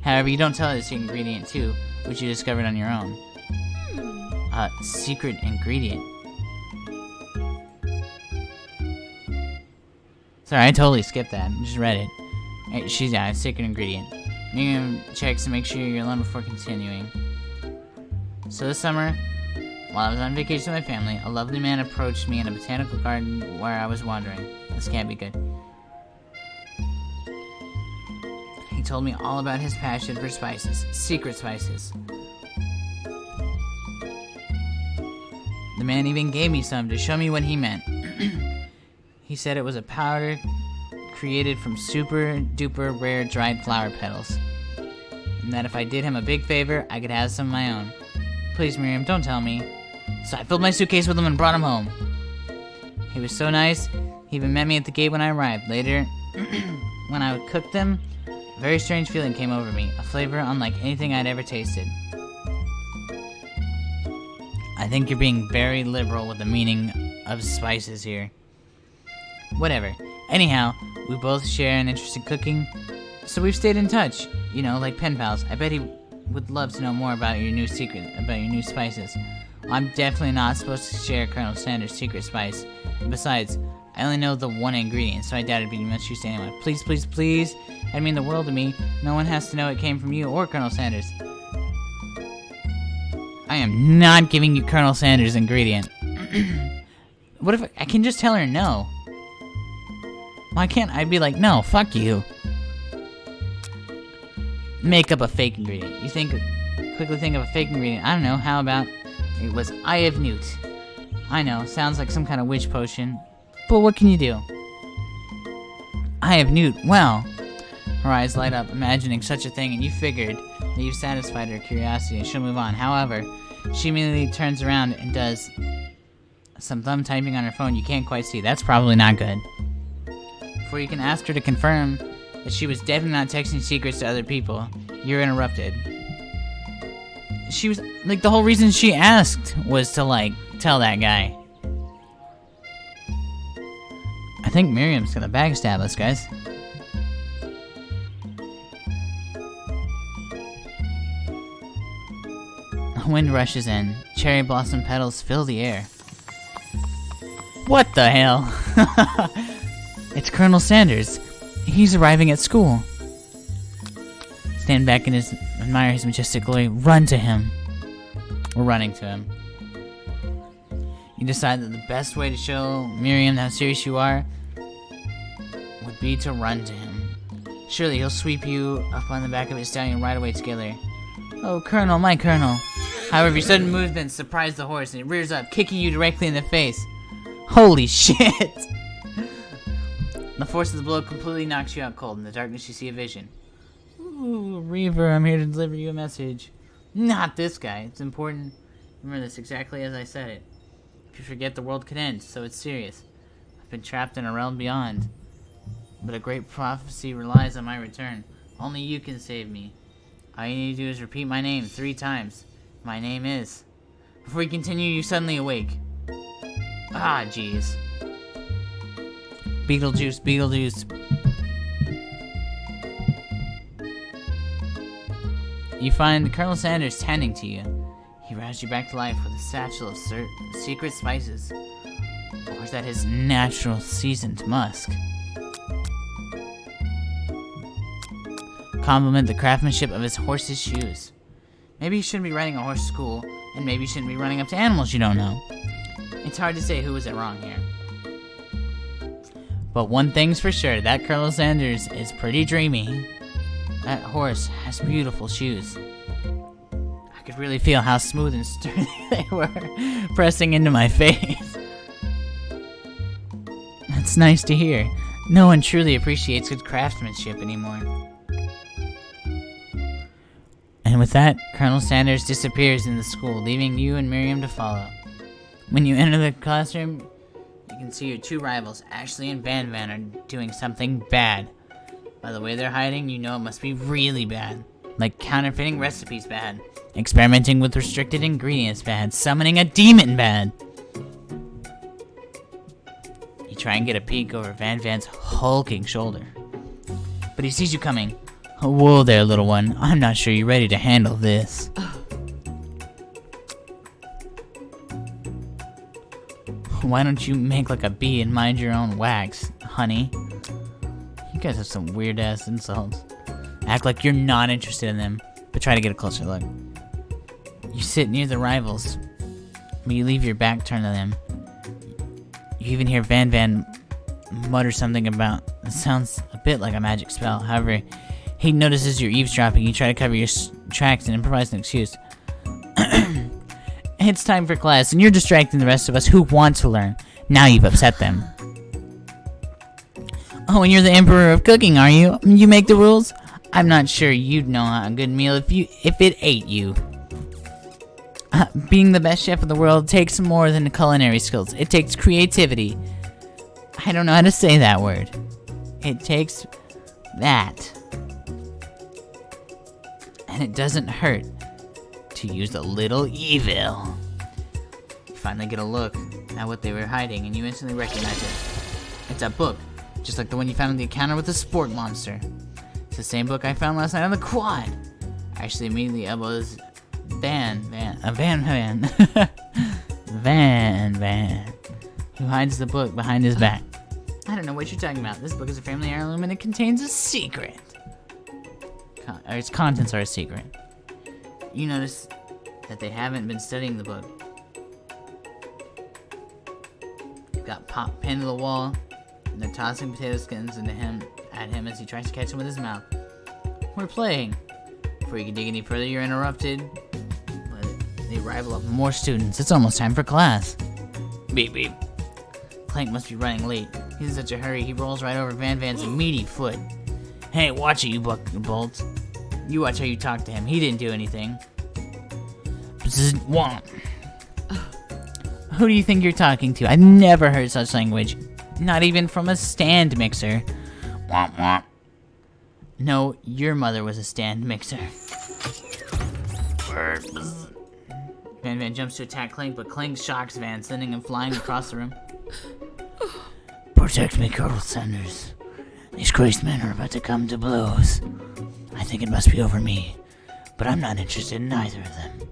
However, you don't tell her the secret ingredient too, which you discovered on your own. Secret ingredient. Sorry, I totally skipped that. Just read it. She's secret ingredient. Miriam checks to make sure you're alone before continuing. So this summer, while I was on vacation with my family, a lovely man approached me in a botanical garden where I was wandering. This can't be good. He told me all about his passion for spices, secret spices. The man even gave me some to show me what he meant. He said it was a powder created from super duper rare dried flower petals. And that if I did him a big favor, I could have some of my own. Please, Miriam, don't tell me. So I filled my suitcase with them and brought him home. He was so nice, he even met me at the gate when I arrived. Later, when I would cook them, a very strange feeling came over me, a flavor unlike anything I'd ever tasted. I think you're being very liberal with the meaning of spices here. Whatever. Anyhow, we both share an interest in cooking, so we've stayed in touch. You know, like pen pals. I bet he would love to know more about your new spices. Well, I'm definitely not supposed to share Colonel Sanders' secret spice. And besides, I only know the one ingredient, so I doubt it'd be much use to anyone. Please, please, please. That'd mean the world to me. No one has to know it came from you or Colonel Sanders. I am not giving you Colonel Sanders' ingredient. What if I can just tell her no? Why can't I be like, no, fuck you? Make up a fake ingredient. Quickly think of a fake ingredient. I don't know, how about it was Eye of Newt? I know, sounds like some kind of witch potion. But what can you do? Eye of Newt, well. Her eyes light up, imagining such a thing, and you figured that you've satisfied her curiosity and she'll move on. However, she immediately turns around and does some thumb typing on her phone you can't quite see. That's probably not good. Before you can ask her to confirm that she was definitely not texting secrets to other people, you're interrupted. She was, like, the whole reason she asked was to, like, tell that guy. I think Miriam's gonna backstab us, guys. Wind rushes in. Cherry blossom petals fill the air. What the hell? It's Colonel Sanders. He's arriving at school. Stand back and admire his majestic glory. Run to him. We're running to him. You decide that the best way to show Miriam how serious you are would be to run to him. Surely he'll sweep you up on the back of his stallion right away together. Oh, Colonel, my Colonel. However, your sudden movement surprised the horse and it rears up, kicking you directly in the face. Holy shit! The force of the blow completely knocks you out cold. In the darkness, you see a vision. Ooh, Reaver, I'm here to deliver you a message. Not this guy. It's important. Remember this exactly as I said it. If you forget, the world could end, so it's serious. I've been trapped in a realm beyond. But a great prophecy relies on my return. Only you can save me. All you need to do is repeat my name 3 times. My name is... Before you continue, you suddenly awake. Ah, jeez. Beetlejuice, Beetlejuice. You find Colonel Sanders tending to you. He roused you back to life with a satchel of secret spices. Or is that his natural seasoned musk? Compliment the craftsmanship of his horse's shoes. Maybe you shouldn't be riding a horse to school, and maybe you shouldn't be running up to animals you don't know. It's hard to say who was it wrong here. But one thing's for sure, that Colonel Sanders is pretty dreamy. That horse has beautiful shoes. I could really feel how smooth and sturdy they were, pressing into my face. That's nice to hear. No one truly appreciates good craftsmanship anymore. And with that, Colonel Sanders disappears in the school, leaving you and Miriam to follow. When you enter the classroom, you can see your 2 rivals, Ashley and Van Van, are doing something bad. By the way they're hiding, you know it must be really bad. Like counterfeiting recipes bad, experimenting with restricted ingredients bad, summoning a demon bad. You try and get a peek over Van Van's hulking shoulder. But he sees you coming. Whoa there, little one. I'm not sure you're ready to handle this. Why don't you make like a bee and mind your own wax, honey? You guys have some weird-ass insults. Act like you're not interested in them, but try to get a closer look. You sit near the rivals, but you leave your back turned to them. You even hear Van Van mutter something about... It sounds a bit like a magic spell. However, he notices you're eavesdropping. You try to cover your tracks and improvise an excuse. It's time for class, and you're distracting the rest of us who want to learn. Now you've upset them. Oh, and you're the emperor of cooking, are you? You make the rules? I'm not sure you'd know a good meal if it ate you. Being the best chef in the world takes more than culinary skills. It takes creativity. I don't know how to say that word. It takes that. And it doesn't hurt to use a little evil. You finally get a look at what they were hiding, and you instantly recognize it. It's a book, just like the one you found on the encounter with the sport monster. It's the same book I found last night on the quad. I actually immediately elbows Van, who hides the book behind his back. I don't know what you're talking about. This book is a family heirloom and it contains a secret. Or its contents are a secret. You notice that they haven't been studying the book. got Pop pinned to the wall, and they're tossing potato skins at him as he tries to catch them with his mouth. We're playing. Before you can dig any further, you're interrupted by the arrival of more students. It's almost time for class. Beep beep. Clank must be running late. He's in such a hurry, he rolls right over Van Van's meaty foot. Hey, watch it, you Bolt. You watch how you talk to him. He didn't do anything. Who do you think you're talking to? I've never heard such language. Not even from a stand mixer. Womp womp. No, your mother was a stand mixer. Bird. Van Van jumps to attack Clank, but Clank shocks Van, sending him flying across the room. Protect me, Colonel Sanders. These crazed men are about to come to blows. I think it must be over me, but I'm not interested in either of them.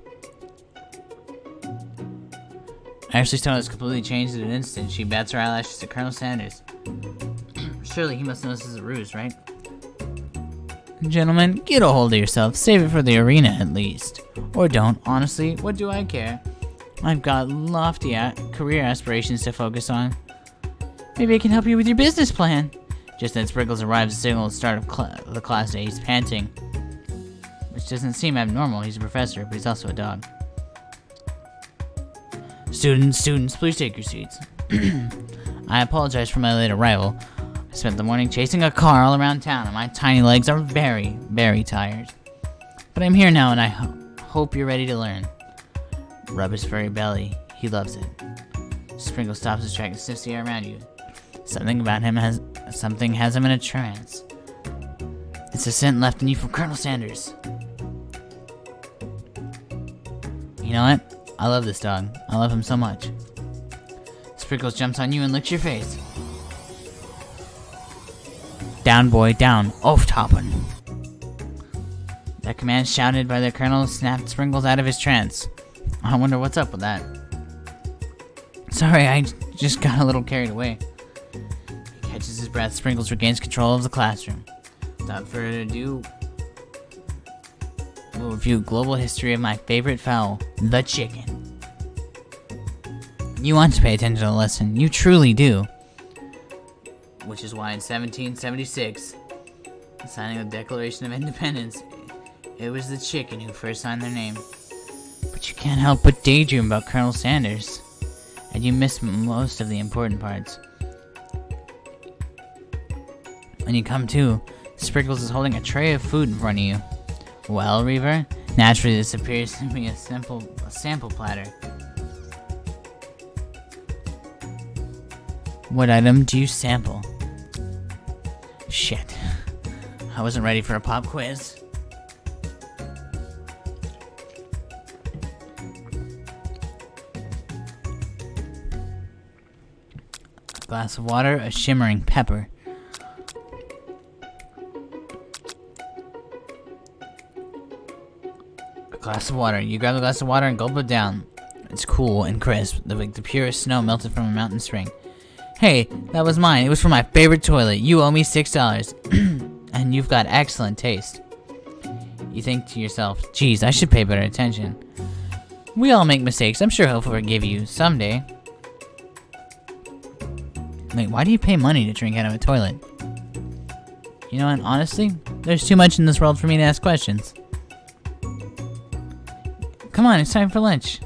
Ashley's tone has completely changed in an instant. She bats her eyelashes at Colonel Sanders. Surely he must know this is a ruse, right? Gentlemen, get a hold of yourself. Save it for the arena, at least. Or don't. Honestly, what do I care? I've got lofty career aspirations to focus on. Maybe I can help you with your business plan. Just then Sprinkles arrives to signal the start of the class day. He's panting, which doesn't seem abnormal. He's a professor, but he's also a dog. Students, please take your seats. I apologize for my late arrival. I spent the morning chasing a car all around town, and my tiny legs are very, very tired. But I'm here now, and I hope you're ready to learn. Rub his furry belly. He loves it. Sprinkles stops his track and sniffs the air around you. Something has him in a trance. It's a scent left in you from Colonel Sanders. You know what? I love this dog. I love him so much. Sprinkles jumps on you and licks your face. Down, boy, down. Auftappen. That command shouted by the colonel snapped Sprinkles out of his trance. I wonder what's up with that. Sorry, I just got a little carried away. He catches his breath. Sprinkles regains control of the classroom. Without further ado, we'll review global history of my favorite fowl, the chicken. You want to pay attention to the lesson. You truly do. Which is why in 1776, signing the Declaration of Independence, it was the chicken who first signed their name. But you can't help but daydream about Colonel Sanders. And you miss most of the important parts. When you come to, Sprinkles is holding a tray of food in front of you. Well, Reaver, naturally this appears to be a sample platter. What item do you sample? Shit. I wasn't ready for a pop quiz. A glass of water, a shimmering pepper. A glass of water. You grab the glass of water and gulp it down. It's cool and crisp, like the purest snow melted from a mountain spring. Hey, that was mine. It was for my favorite toilet. You owe me $6. And you've got excellent taste. You think to yourself, geez, I should pay better attention. We all make mistakes. I'm sure he'll forgive you someday. Wait, why do you pay money to drink out of a toilet? You know what, honestly, there's too much in this world for me to ask questions. Come on, it's time for lunch.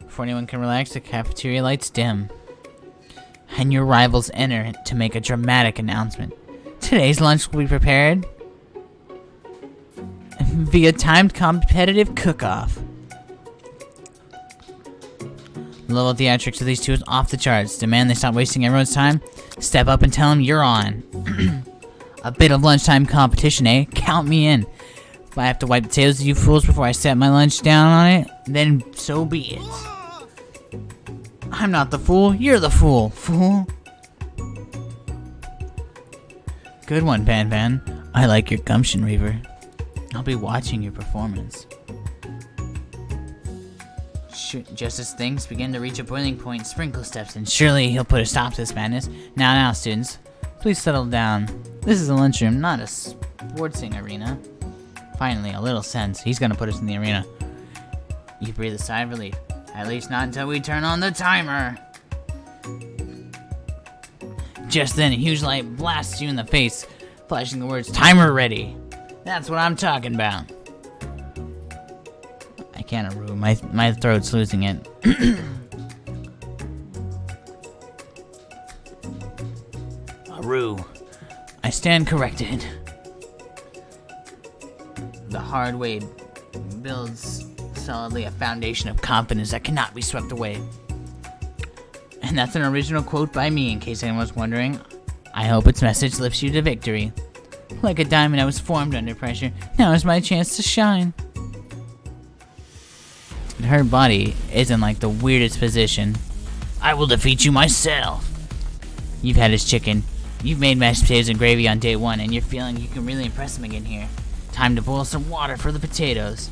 Before anyone can relax, the cafeteria lights dim. And your rivals enter to make a dramatic announcement. Today's lunch will be prepared via timed competitive cook-off. The level of theatrics of these two is off the charts. Demand they stop wasting everyone's time. Step up and tell them you're on. A bit of lunchtime competition, eh? Count me in. If I have to wipe the tails of you fools before I set my lunch down on it, then so be it. I'm not the fool, you're the fool, fool. Good one, Van Van. I like your gumption, Reaver. I'll be watching your performance. Just as things begin to reach a boiling point, Sprinkle steps in. Surely he'll put a stop to this madness. Now, students, please settle down. This is a lunchroom, not a sportsing arena. Finally, a little sense. He's gonna put us in the arena. You breathe a sigh of relief. At least not until we turn on the timer. Just then, a huge light blasts you in the face, flashing the words, "Timer ready." That's what I'm talking about. I can't Aru. My throat's losing it. Aru. I stand corrected. The hard way builds solidly a foundation of confidence that cannot be swept away. And that's an original quote by me, in case anyone was wondering. I hope its message lifts you to victory. Like a diamond, I was formed under pressure. Now is my chance to shine. Her body is in like the weirdest position. I will defeat you myself. You've had his chicken. You've made mashed potatoes and gravy on day 1, and you're feeling you can really impress him again here. Time to boil some water for the potatoes.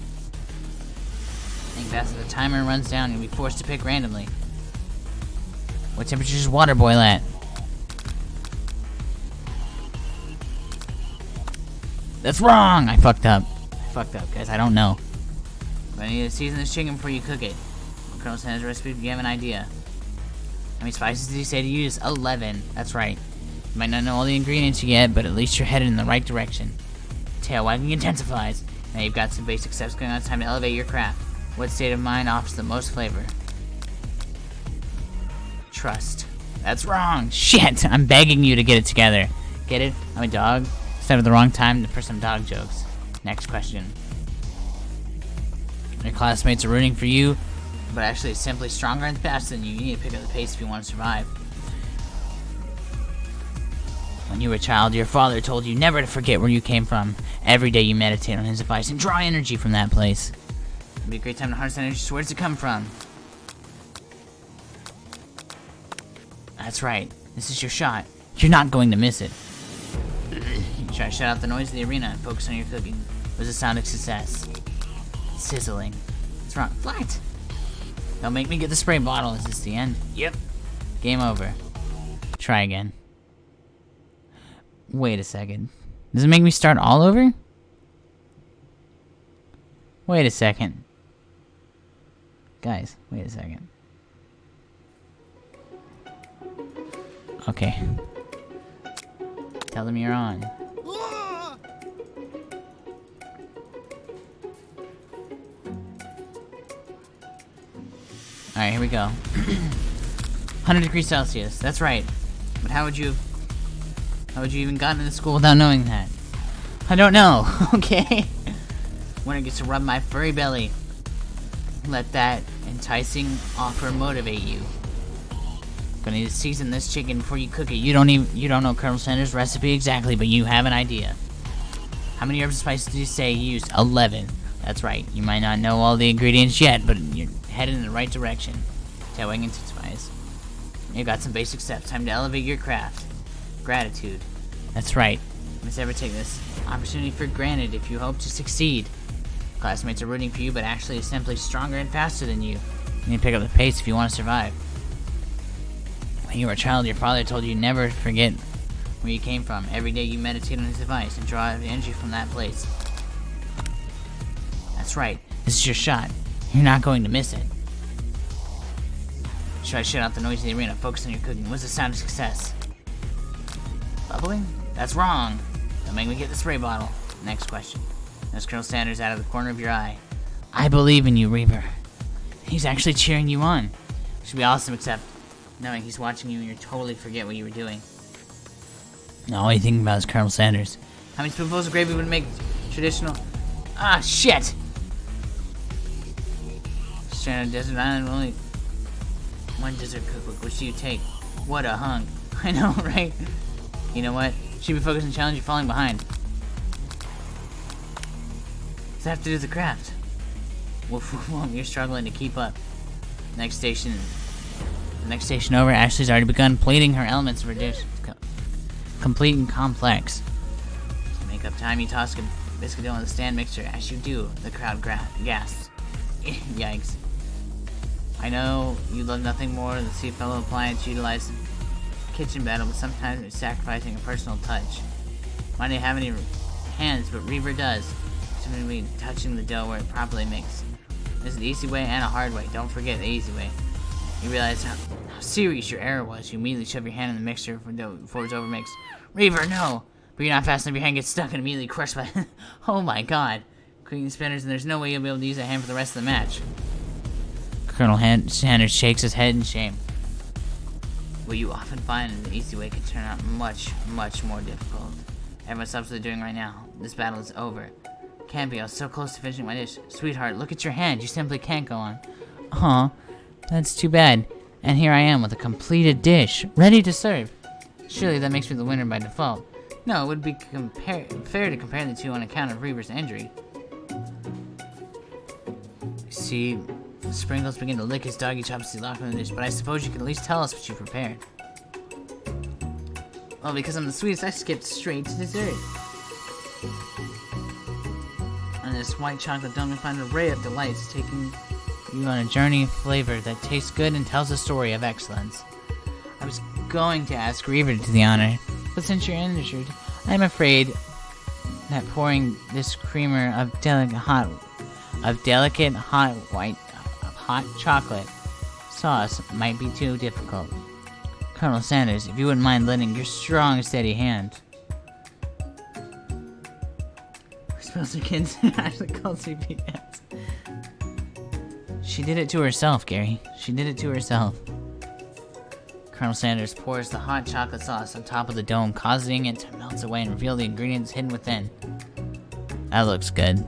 Think fast as the timer runs down, you'll be forced to pick randomly. What temperature does water boil at? That's wrong! I fucked up. Guys. I don't know. But I need to season this chicken before you cook it. What Colonel Sanders' recipe, do you have an idea? How many spices did he say to use? 11. That's right. You might not know all the ingredients yet, but at least you're headed in the right direction. Tail wagging intensifies. Now you've got some basic steps going on. It's time to elevate your craft. What state of mind offers the most flavor? Trust. That's wrong. Shit! I'm begging you to get it together. Get it? I'm a dog. Instead of the wrong time for some dog jokes. Next question. Your classmates are rooting for you, but actually it's simply stronger and faster than you. You need to pick up the pace if you want to survive. When you were a child, your father told you never to forget where you came from. Every day you meditate on his advice and draw energy from that place. It'd be a great time to harness energy. So where does it come from? That's right. This is your shot. You're not going to miss it. Try to shut out the noise of the arena and focus on your cooking. Was the sound of success? Sizzling. What's wrong? Flat! Don't make me get the spray bottle. Is this the end? Yep. Game over. Try again. Wait a second. Does it make me start all over? Wait a second. Guys, wait a second. Okay. Tell them you're on. Alright, here we go. 100 degrees Celsius, that's right. But how would you even gotten into school without knowing that? I don't know, okay? Winter gets to rub my furry belly. Let that enticing offer motivate you. Gonna need to season this chicken before you cook it. You don't know Colonel Sanders' recipe exactly, but you have an idea. How many herbs and spices did you say you used? 11. That's right. You might not know all the ingredients yet, but you're headed in the right direction. Tailwing intensifies. You got some basic steps. Time to elevate your craft. Gratitude. That's right. You must never take this opportunity for granted if you hope to succeed. Classmates are rooting for you, but actually is simply stronger and faster than you. You need to pick up the pace if you want to survive. When you were a child, your father told you never forget where you came from. Every day you meditate on his advice and draw energy from that place. That's right. This is your shot. You're not going to miss it. Try to shut out the noise in the arena. Focus on your cooking. What's the sound of success? Bubbling? That's wrong. Don't make me get the spray bottle. Next question. There's Colonel Sanders out of the corner of your eye. I believe in you, Reaver. He's actually cheering you on. It should be awesome, except knowing he's watching you and you totally forget what you were doing. All you think about is Colonel Sanders. How many spoonfuls of gravy would make traditional... Ah, shit! Stranded desert island, only one dessert cookbook. Which do you take? What a hunk. I know, right? You know what? Should be focused on challenge. You're falling behind. Does that have to do with the craft? Well, you're struggling to keep up. Next station. The next station over, Ashley's already begun plating her elements for dish. Complete and complex. To make up time, you toss a biscuit dough on the stand mixer. As you do, the crowd gasps. Yikes. I know you love nothing more than to see a fellow appliance utilize the kitchen battle, but sometimes it's sacrificing a personal touch. Might not have any hands, but Reaver does. Simply touching the dough where it properly mixes. There's an easy way and a hard way. Don't forget the easy way. You realize how serious your error was. You immediately shove your hand in the mixture before it's overmixed. Reaver, no! But you're not fast enough, your hand gets stuck and immediately crushed by... Oh my god. Clicking spinners, and there's no way you'll be able to use that hand for the rest of the match. Colonel Sanders shakes his head in shame. What you often find in the easy way can turn out much, much more difficult. Everyone stops what they're doing right now. This battle is over. Can't be, I was so close to finishing my dish. Sweetheart, look at your hand. You simply can't go on. Aw, that's too bad. And here I am with a completed dish, ready to serve. Surely that makes me the winner by default. No, it would be fair to compare the two on account of Reaver's injury. See, Sprinkles begin to lick his doggy chops as he locked in the dish, but I suppose you can at least tell us what you prepared. Well, because I'm the sweetest, I skipped straight to dessert. On this white chocolate dome, you'll find an array of delights, taking you on a journey of flavor that tastes good and tells a story of excellence. I was going to ask Reaver to the honor, but since you're injured, I'm afraid that pouring this creamer of delicate hot chocolate sauce might be too difficult. Colonel Sanders, if you wouldn't mind lending your strong, steady hand. We're supposed to kids actually called CPS. She did it to herself, Gary. She did it to herself. Colonel Sanders pours the hot chocolate sauce on top of the dome, causing it to melt away and reveal the ingredients hidden within. That looks good.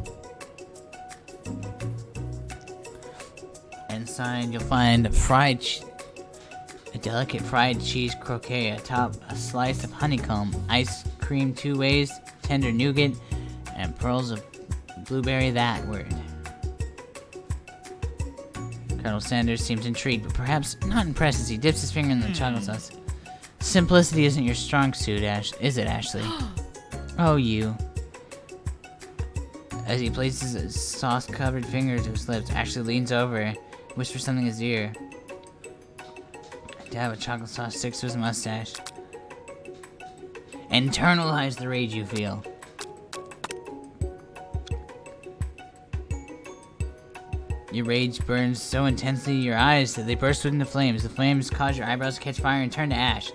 Inside, you'll find a delicate fried cheese croquet atop a slice of honeycomb, ice cream 2 ways, tender nougat, and pearls of blueberry that word. Colonel Sanders seems intrigued, but perhaps not impressed as he dips his finger in the chocolate sauce. Simplicity isn't your strong suit, is it, Ashley? Oh, you. As he places his sauce-covered finger to his lips, Ashley leans over, whispers something in his ear. A dab of chocolate sauce sticks to his mustache. Internalize the rage you feel. Your rage burns so intensely in your eyes that they burst into flames. The flames cause your eyebrows to catch fire and turn to ash.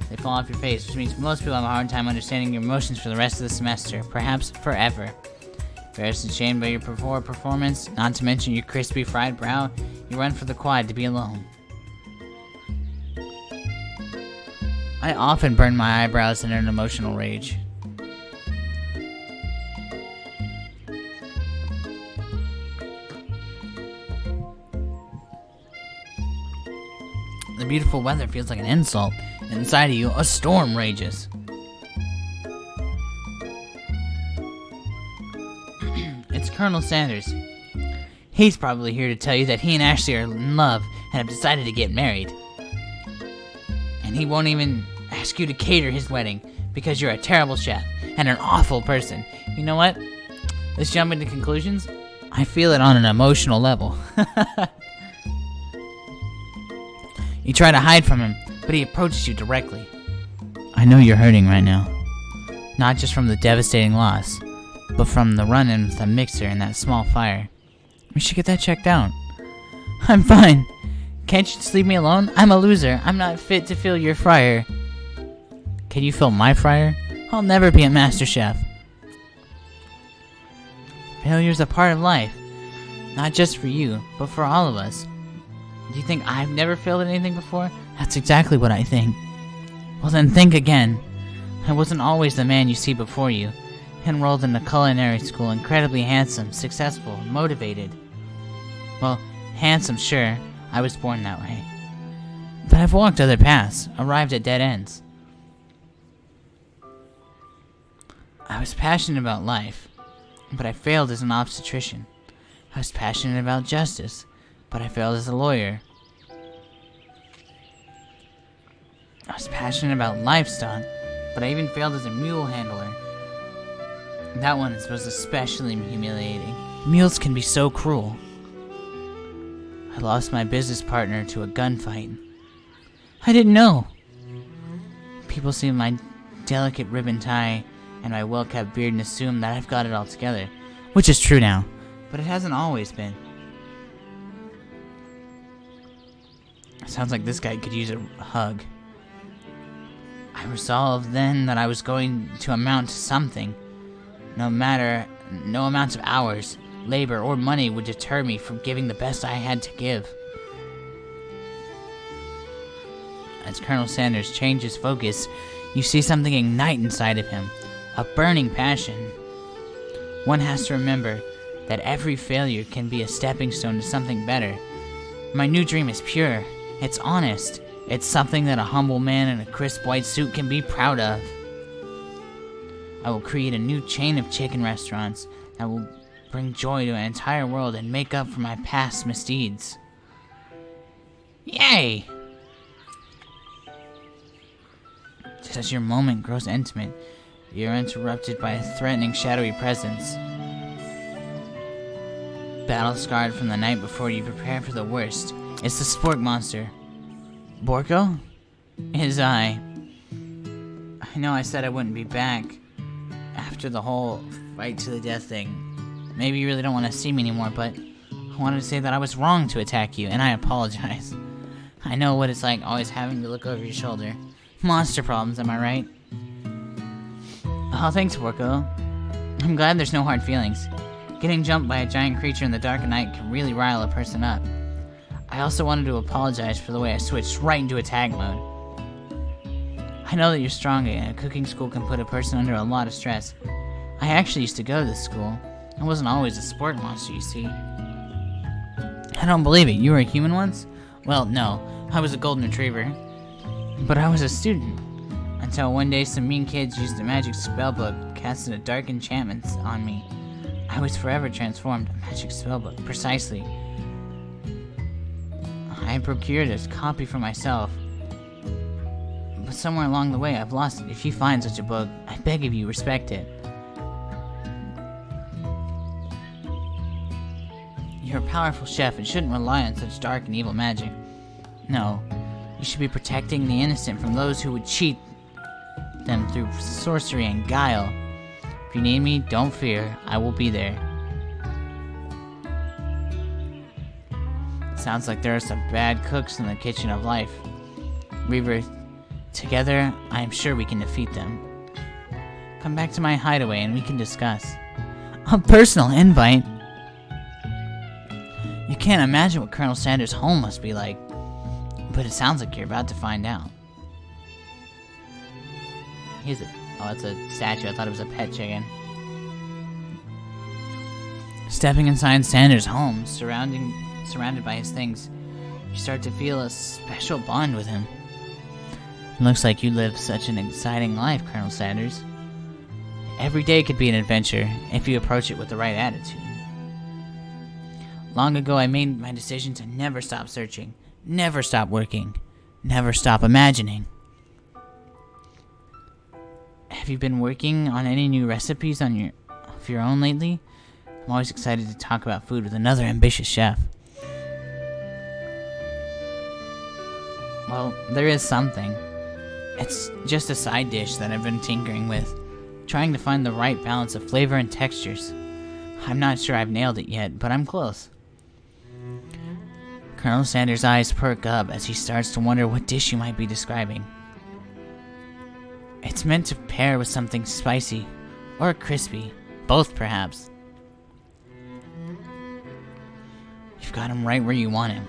They fall off your face, which means most people have a hard time understanding your emotions for the rest of the semester, perhaps forever. Embarrassed and shamed by your poor performance, not to mention your crispy fried brow, you run for the quad to be alone. I often burn my eyebrows in an emotional rage. The beautiful weather feels like an insult. Inside of you, a storm rages. It's Colonel Sanders. He's probably here to tell you that he and Ashley are in love and have decided to get married. And he won't even ask you to cater his wedding because you're a terrible chef and an awful person. You know what? Let's jump into conclusions. I feel it on an emotional level. You try to hide from him, but he approaches you directly. I know you're hurting right now. Not just from the devastating loss, but from the run-in with the mixer and that small fire. We should get that checked out. I'm fine. Can't you just leave me alone? I'm a loser. I'm not fit to fill your fryer. Can you fill my fryer? I'll never be a master chef. Failure's a part of life. Not just for you, but for all of us. Do you think I've never failed at anything before? That's exactly what I think. Well then think again. I wasn't always the man you see before you. Enrolled in a culinary school, incredibly handsome, successful, motivated. Well, handsome, sure. I was born that way. But I've walked other paths, arrived at dead ends. I was passionate about life, but I failed as an obstetrician. I was passionate about justice, but I failed as a lawyer. I was passionate about livestock, but I even failed as a mule handler. That one was especially humiliating. Mules can be so cruel. I lost my business partner to a gunfight. I didn't know. People see my delicate ribbon tie and my well-kept beard and assume that I've got it all together, which is true now, but it hasn't always been. Sounds like this guy could use a hug. I resolved then that I was going to amount to something. No amount of hours, labor, or money would deter me from giving the best I had to give. As Colonel Sanders changes focus, you see something ignite inside of him, a burning passion. One has to remember that every failure can be a stepping stone to something better. My new dream is pure. It's honest. It's something that a humble man in a crisp white suit can be proud of. I will create a new chain of chicken restaurants that will bring joy to an entire world and make up for my past misdeeds. Yay! Just as your moment grows intimate, you're interrupted by a threatening shadowy presence. Battle-scarred from the night before, you prepare for the worst. It's the spork monster. Borko? It is I. I know I said I wouldn't be back after the whole fight to the death thing. Maybe you really don't want to see me anymore, but I wanted to say that I was wrong to attack you, and I apologize. I know what it's like always having to look over your shoulder. Monster problems, am I right? Oh, thanks, Borko. I'm glad there's no hard feelings. Getting jumped by a giant creature in the dark of night can really rile a person up. I also wanted to apologize for the way I switched right into attack mode. I know that you're strong and a cooking school can put a person under a lot of stress. I actually used to go to this school. I wasn't always a sport monster, you see. I don't believe it. You were a human once? Well, no. I was a golden retriever. But I was a student. Until one day some mean kids used a magic spellbook, casted a dark enchantment on me. I was forever transformed. A magic spellbook, precisely. I procured a copy for myself. But somewhere along the way, I've lost it. If you find such a book, I beg of you, respect it. You're a powerful chef and shouldn't rely on such dark and evil magic. No, you should be protecting the innocent from those who would cheat them through sorcery and guile. If you need me, don't fear. I will be there. Sounds like there are some bad cooks in the kitchen of life. Reaver, together, I am sure we can defeat them. Come back to my hideaway and we can discuss. A personal invite? You can't imagine what Colonel Sanders' home must be like. But it sounds like you're about to find out. Oh, it's a statue. I thought it was a pet chicken. Stepping inside Sanders' home, surrounded by his things, you start to feel a special bond with him. It looks like you live such an exciting life, Colonel Sanders. Every day could be an adventure if you approach it with the right attitude. Long ago, I made my decision to never stop searching, never stop working, never stop imagining. Have you been working on any new recipes of your own lately? I'm always excited to talk about food with another ambitious chef. Well, there is something. It's just a side dish that I've been tinkering with, trying to find the right balance of flavor and textures. I'm not sure I've nailed it yet, but I'm close. Colonel Sanders' eyes perk up as he starts to wonder what dish you might be describing. It's meant to pair with something spicy, or crispy, both perhaps. You've got him right where you want him.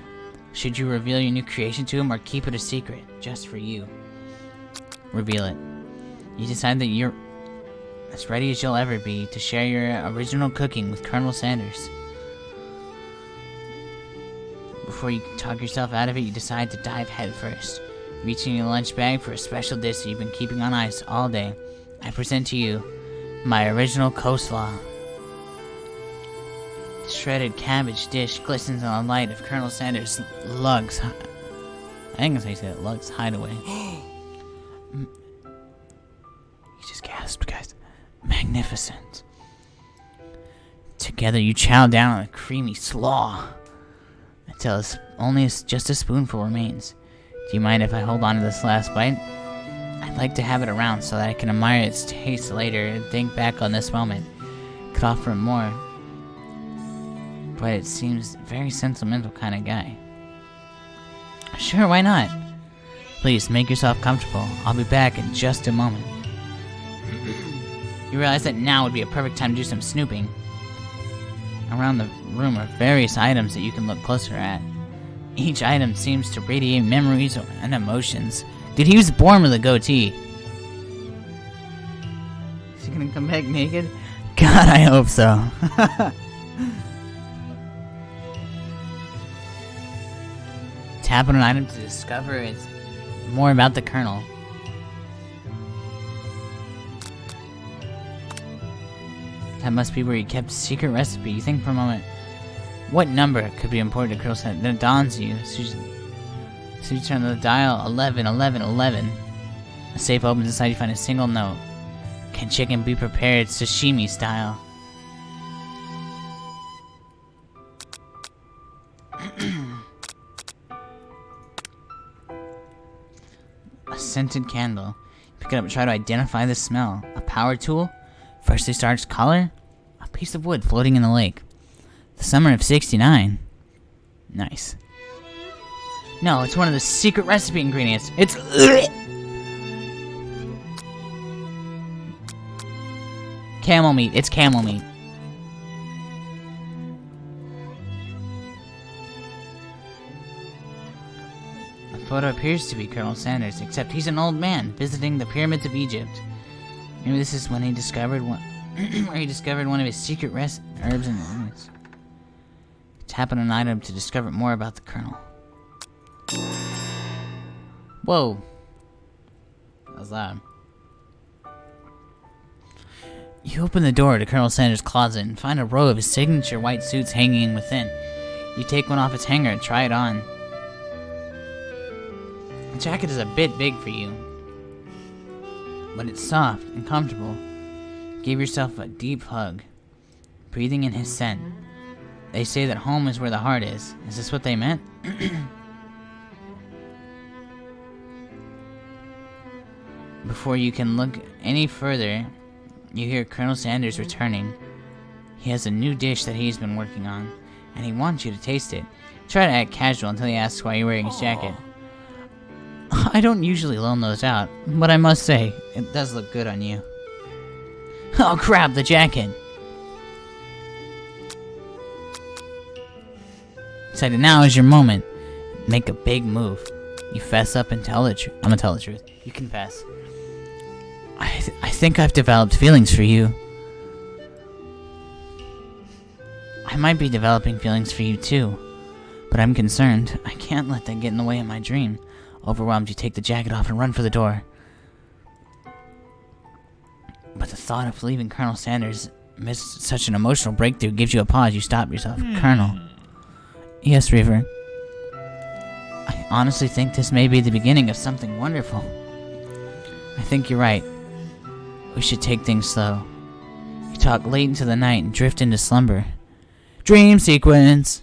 Should you reveal your new creation to him or keep it a secret, just for you? Reveal it. You decide that you're as ready as you'll ever be to share your original cooking with Colonel Sanders. Before you talk yourself out of it, you decide to dive headfirst. Reaching your lunch bag for a special dish that you've been keeping on ice all day, I present to you my original coleslaw. The shredded cabbage dish glistens in the light of Colonel Sanders' lugs. I think that's how you say it, lugs hideaway. He just gasped, guys. Magnificent. Together you chow down on a creamy slaw until only just a spoonful remains. Do you mind if I hold on to this last bite? I'd like to have it around so that I can admire its taste later and think back on this moment. Could offer him more, but it seems very sentimental kind of guy. Sure, why not? Please, make yourself comfortable. I'll be back in just a moment. You realize that now would be a perfect time to do some snooping. Around the room are various items that you can look closer at. Each item seems to radiate memories and emotions. Dude, he was born with a goatee. Is he gonna come back naked? God, I hope so. Tap on an item to discover more about the Colonel. That must be where he kept a secret recipe. You think for a moment, what number could be important to Colonel Sanders? Then it dawns on you. So you turn the dial 11, 11, 11. A safe opens inside, you find a single note. Can chicken be prepared sashimi style? A scented candle. Pick it up and try to identify the smell. A power tool? Freshly starched collar? A piece of wood floating in the lake. The summer of '69. Nice. No, it's one of the secret recipe ingredients. It's... camel meat. It's camel meat. The photo appears to be Colonel Sanders, except he's an old man visiting the pyramids of Egypt. Maybe this is when he discovered one, where he discovered one of his secret herbs and ingredients. Tap on an item to discover more about the Colonel. Whoa. That was loud. You open the door to Colonel Sanders' closet and find a row of his signature white suits hanging within. You take one off its hanger and try it on. The jacket is a bit big for you, but it's soft and comfortable. Give yourself a deep hug, breathing in his scent. They say that home is where the heart is. Is this what they meant? Before you can look any further, you hear Colonel Sanders returning. He has a new dish that he's been working on, and he wants you to taste it. Try to act casual until he asks why you're wearing his jacket. I don't usually loan those out, but I must say, it does look good on you. Oh crap, the jacket! Decided now is your moment. Make a big move. You fess up and tell the truth. I'm gonna tell the truth. You confess. I think I've developed feelings for you. I might be developing feelings for you too, but I'm concerned. I can't let that get in the way of my dream. Overwhelmed, you take the jacket off and run for the door. But the thought of leaving Colonel Sanders amidst such an emotional breakthrough gives you a pause. You stop yourself. Colonel. Yes, Reaver. I honestly think this may be the beginning of something wonderful. I think you're right. We should take things slow. You talk late into the night and drift into slumber. Dream sequence!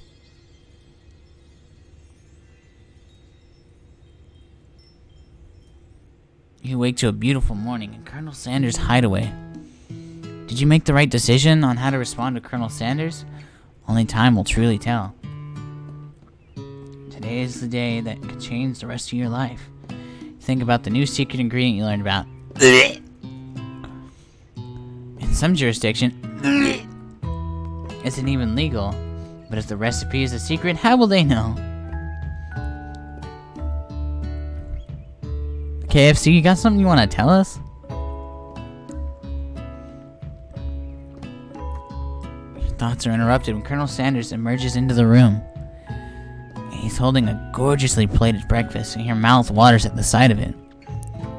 You wake to a beautiful morning in Colonel Sanders' hideaway. Did you make the right decision on how to respond to Colonel Sanders? Only time will truly tell. Today is the day that could change the rest of your life. Think about the new secret ingredient you learned about. In some jurisdiction, isn't even legal. But if the recipe is a secret, how will they know? KFC, you got something you want to tell us? Your thoughts are interrupted when Colonel Sanders emerges into the room. He's holding a gorgeously plated breakfast, and your mouth waters at the sight of it.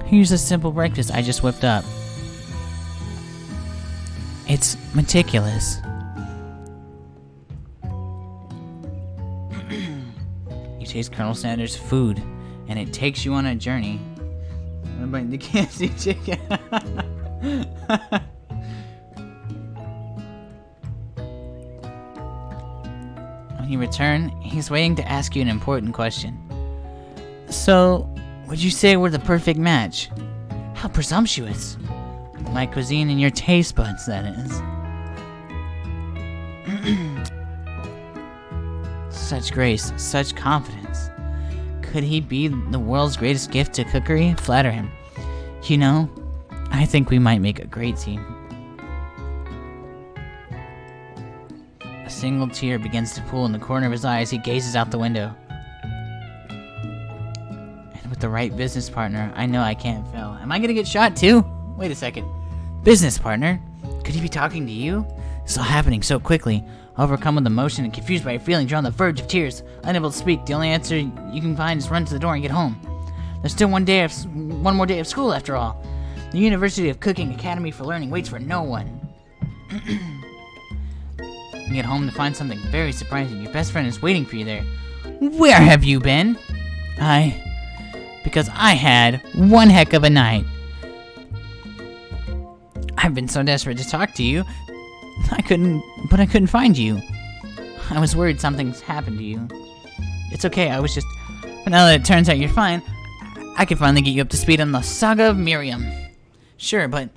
Here's a simple breakfast I just whipped up. It's meticulous. You taste Colonel Sanders' food, and it takes you on a journey. What about the KFC chicken? When you return, he's waiting to ask you an important question. So, would you say we're the perfect match? How presumptuous. My cuisine and your taste buds, that is. Such grace, such confidence. Could he be the world's greatest gift to cookery? Flatter him. You know, I think we might make a great team. A single tear begins to pool in the corner of his eye as he gazes out the window. And with the right business partner, I know I can't fail. Am I gonna get shot too? Wait a second. Business partner? Could he be talking to you? It's all happening so quickly. Overcome with emotion and confused by your feelings, you're on the verge of tears. Unable to speak, the only answer you can find is run to the door and get home. There's still one more day of school after all. The University of Cooking Academy for Learning waits for no one. You get home to find something very surprising. Your best friend is waiting for you there. Where have you been? Because I had one heck of a night. I've been so desperate to talk to you. I couldn't find you. I was worried something's happened to you. It's okay, but now that it turns out you're fine, I can finally get you up to speed on the saga of Miriam. Sure, but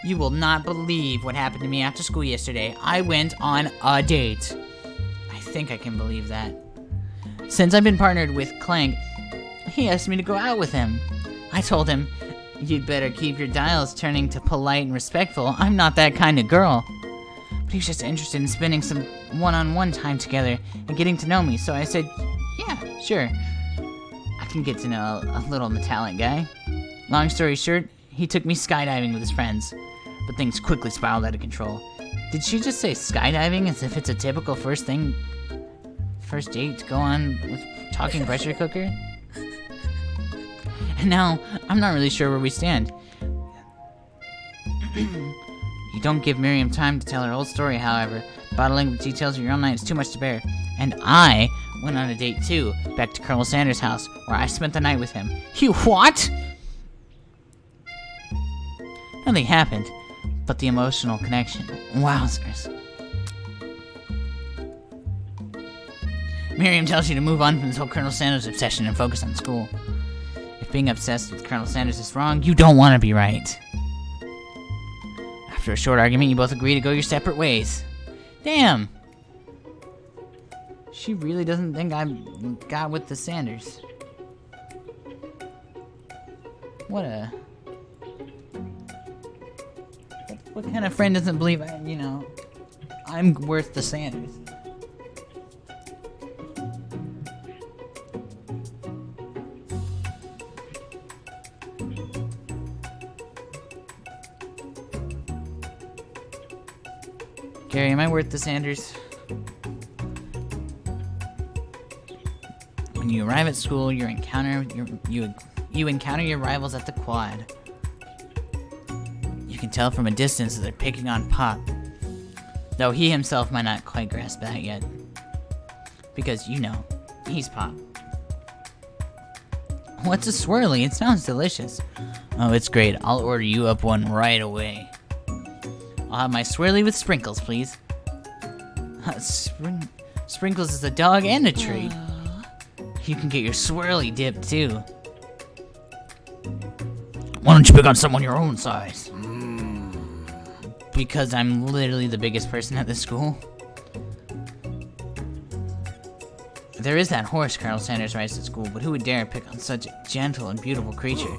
you will not believe what happened to me after school yesterday. I went on a date. I think I can believe that. Since I've been partnered with Clank, he asked me to go out with him. I told him, you'd better keep your dials turning to polite and respectful. I'm not that kind of girl. But he was just interested in spending some one-on-one time together and getting to know me, so I said, yeah, sure. I can get to know a little metallic guy. Long story short, he took me skydiving with his friends, but things quickly spiraled out of control. Did she just say skydiving as if it's a typical first date to go on with talking pressure cooker? And now, I'm not really sure where we stand. You don't give Miriam time to tell her whole story, however. Bottling the details of your own night is too much to bear. And I went on a date too, back to Colonel Sanders' house, where I spent the night with him. You what? Nothing happened, but the emotional connection. Wowzers. Miriam tells you to move on from this whole Colonel Sanders obsession and focus on school. If being obsessed with Colonel Sanders is wrong, you don't want to be right. After a short argument, you both agree to go your separate ways. Damn! She really doesn't think I got with the Sanders. What kind of friend doesn't believe, I'm worth the Sanders? Gary, am I worth the Sanders? When you arrive at school, you encounter your rivals at the quad. You can tell from a distance that they're picking on Pop, though he himself might not quite grasp that yet. Because, he's Pop. What's a swirly? It sounds delicious. Oh, it's great. I'll order you up one right away. I'll have my swirly with sprinkles, please. Sprinkles is a dog and a treat. You can get your swirly dip, too. Why don't you pick on someone your own size? Because I'm literally the biggest person at this school. There is that horse Colonel Sanders rides to school, but who would dare pick on such a gentle and beautiful creature?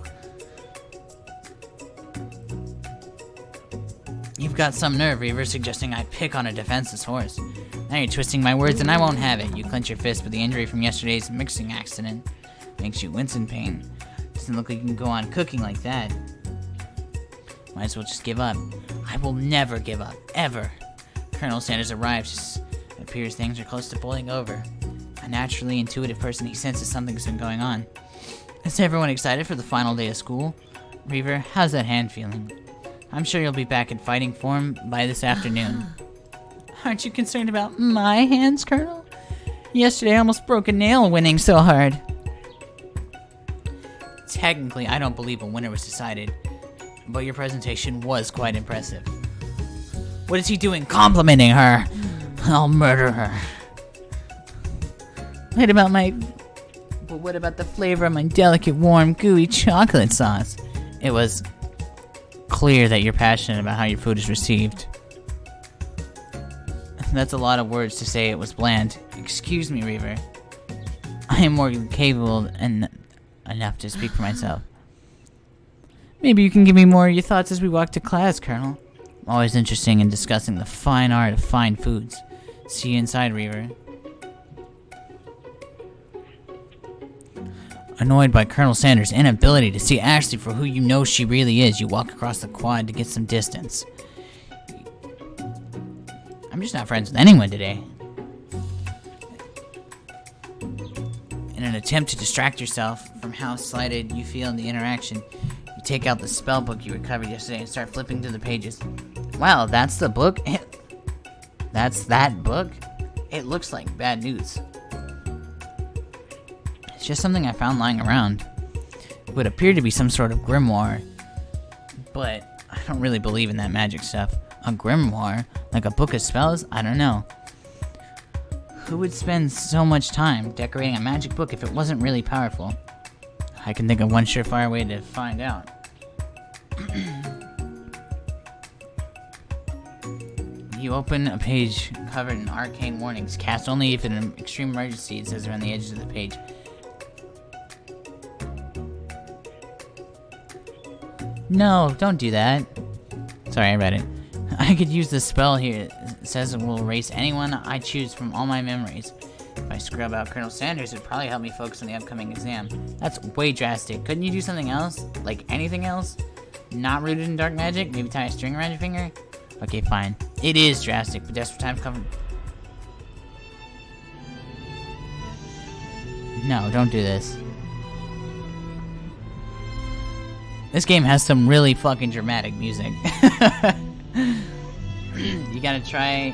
You've got some nerve, Reaver, suggesting I pick on a defenseless horse. Now you're twisting my words and I won't have it. You clench your fist, but the injury from yesterday's mixing accident makes you wince in pain. Doesn't look like you can go on cooking like that. Might as well just give up. I will never give up, ever. Colonel Sanders arrives. It appears things are close to boiling over. A naturally intuitive person, he senses something's been going on. Is everyone excited for the final day of school? Reaver, how's that hand feeling? I'm sure you'll be back in fighting form by this afternoon. Aren't you concerned about my hands, Colonel? Yesterday I almost broke a nail winning so hard. Technically, I don't believe a winner was decided, but your presentation was quite impressive. What is he doing complimenting her? I'll murder her. What about the flavor of my delicate, warm, gooey chocolate sauce? It was clear that you're passionate about how your food is received. That's a lot of words to say it was bland. Excuse me, Reaver. I I am more capable and enough to speak for myself. Maybe you can give me more of your thoughts as we walk to class, Colonel. Always interesting in discussing the fine art of fine foods. See you inside, Reaver. Annoyed by Colonel Sanders' inability to see Ashley for who you know she really is, you walk across the quad to get some distance. I'm just not friends with anyone today. In an attempt to distract yourself from how slighted you feel in the interaction, you take out the spell book you recovered yesterday and start flipping through the pages. Wow, that's the book? That's that book? It looks like bad news. It's just something I found lying around. It would appear to be some sort of grimoire, but I don't really believe in that magic stuff. A grimoire? Like a book of spells? I don't know. Who would spend so much time decorating a magic book if it wasn't really powerful? I can think of one surefire way to find out. You open a page covered in arcane warnings. Cast only if in an extreme emergency, it says around the edges of the page. No, don't do that. Sorry, I read it. I could use this spell here. It says it will erase anyone I choose from all my memories. If I scrub out Colonel Sanders, it'd probably help me focus on the upcoming exam. That's way drastic. Couldn't you do something else? Like anything else? Not rooted in dark magic? Maybe tie a string around your finger? Okay, fine. It is drastic, but desperate times come. No, don't do this. This game has some really fucking dramatic music. You gotta try.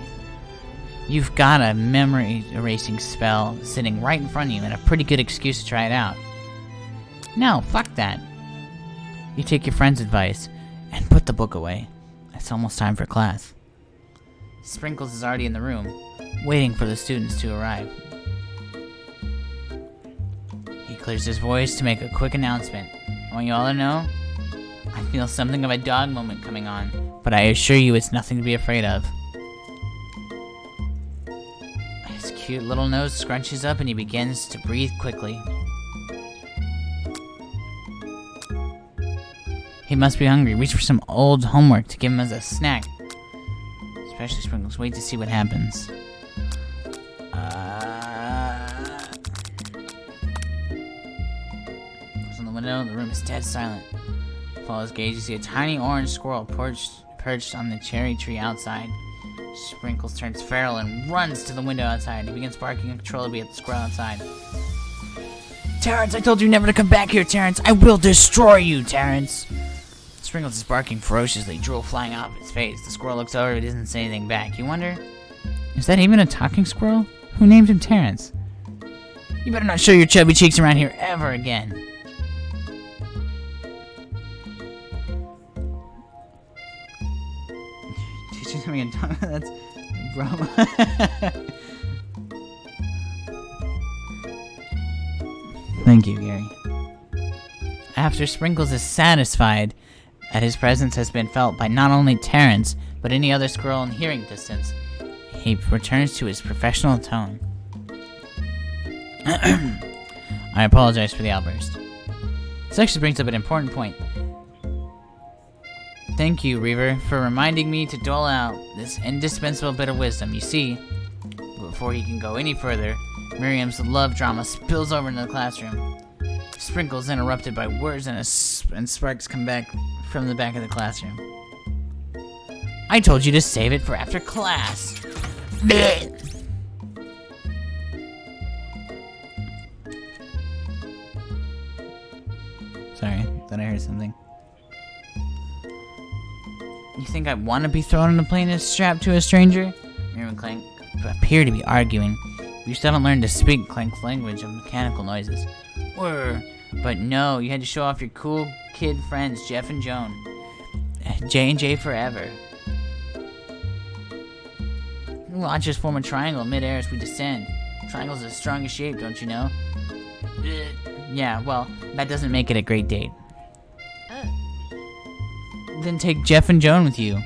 You've got a memory erasing spell sitting right in front of you and a pretty good excuse to try it out. No, fuck that. You take your friend's advice and put the book away. It's almost time for class. Sprinkles is already in the room, waiting for the students to arrive. He clears his voice to make a quick announcement. I want you all to know, I feel something of a dog moment coming on, but I assure you it's nothing to be afraid of. His cute little nose scrunches up and he begins to breathe quickly. He must be hungry. Reach for some old homework to give him as a snack. Especially Sprinkles. Wait to see what happens. Looks in the window. The room is dead silent. Follow his gaze. You see a tiny orange squirrel perched on the cherry tree outside. Sprinkles turns feral and runs to the window outside. He begins barking uncontrollably at the squirrel outside. Terrence, I told you never to come back here, Terrence. I will destroy you, Terrence. Sprinkles is barking ferociously, drool flying off its face. The squirrel looks over but doesn't say anything back. You wonder, is that even a talking squirrel? Who named him Terrence? You better not show your chubby cheeks around here ever again. Teaching him again. That's bro. Thank you, Gary. After Sprinkles is satisfied that his presence has been felt by not only Terrence, but any other squirrel in hearing distance, he returns to his professional tone. I apologize for the outburst. This actually brings up an important point. Thank you, Reaver, for reminding me to dole out this indispensable bit of wisdom. You see, before he can go any further, Miriam's love drama spills over into the classroom. Sprinkles interrupted by words and sparks come back from the back of the classroom. I told you to save it for after class. Sorry, thought I heard something. You think I want to be thrown in a plane and strapped to a stranger? Miriam and Clank appear to be arguing. You still haven't learned to speak Clank's language of mechanical noises. But no, you had to show off your cool kid friends, Jeff and Joan. J&J forever. Watch us form a triangle mid-air as we descend. Triangle's the strongest shape, don't you know? Yeah, well, that doesn't make it a great date. Then take Jeff and Joan with you.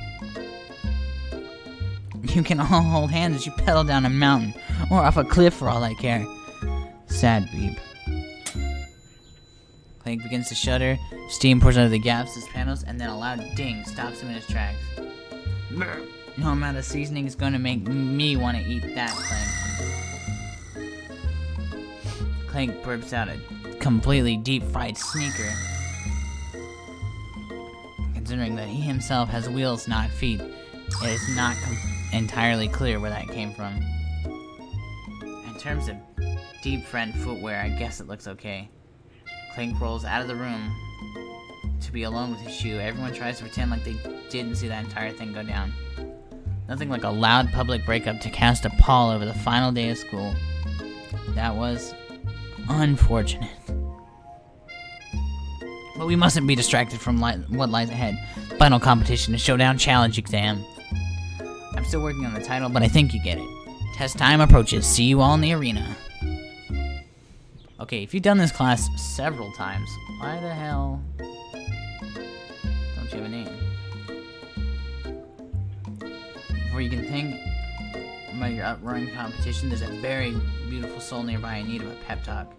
You can all hold hands as you pedal down a mountain, or off a cliff for all I care. sad beep. Clank begins to shudder, steam pours out of the gaps in his panels, and then a loud ding stops him in his tracks. No amount of seasoning is going to make me want to eat that, Clank. Clank burps out a completely deep-fried sneaker. Considering that he himself has wheels, not feet, it is not entirely clear where that came from. In terms of deep-fried footwear, I guess it looks okay. Clank rolls out of the room to be alone with his shoe. Everyone tries to pretend like they didn't see that entire thing go down. Nothing like a loud public breakup to cast a pall over the final day of school. That was unfortunate. But we mustn't be distracted from what lies ahead. Final competition, a showdown challenge exam. I'm still working on the title, but I think you get it. Test time approaches. See you all in the arena. Okay, if you've done this class several times, why the hell don't you have a name? Before you can think about your upcoming competition, there's a very beautiful soul nearby in need of a pep talk.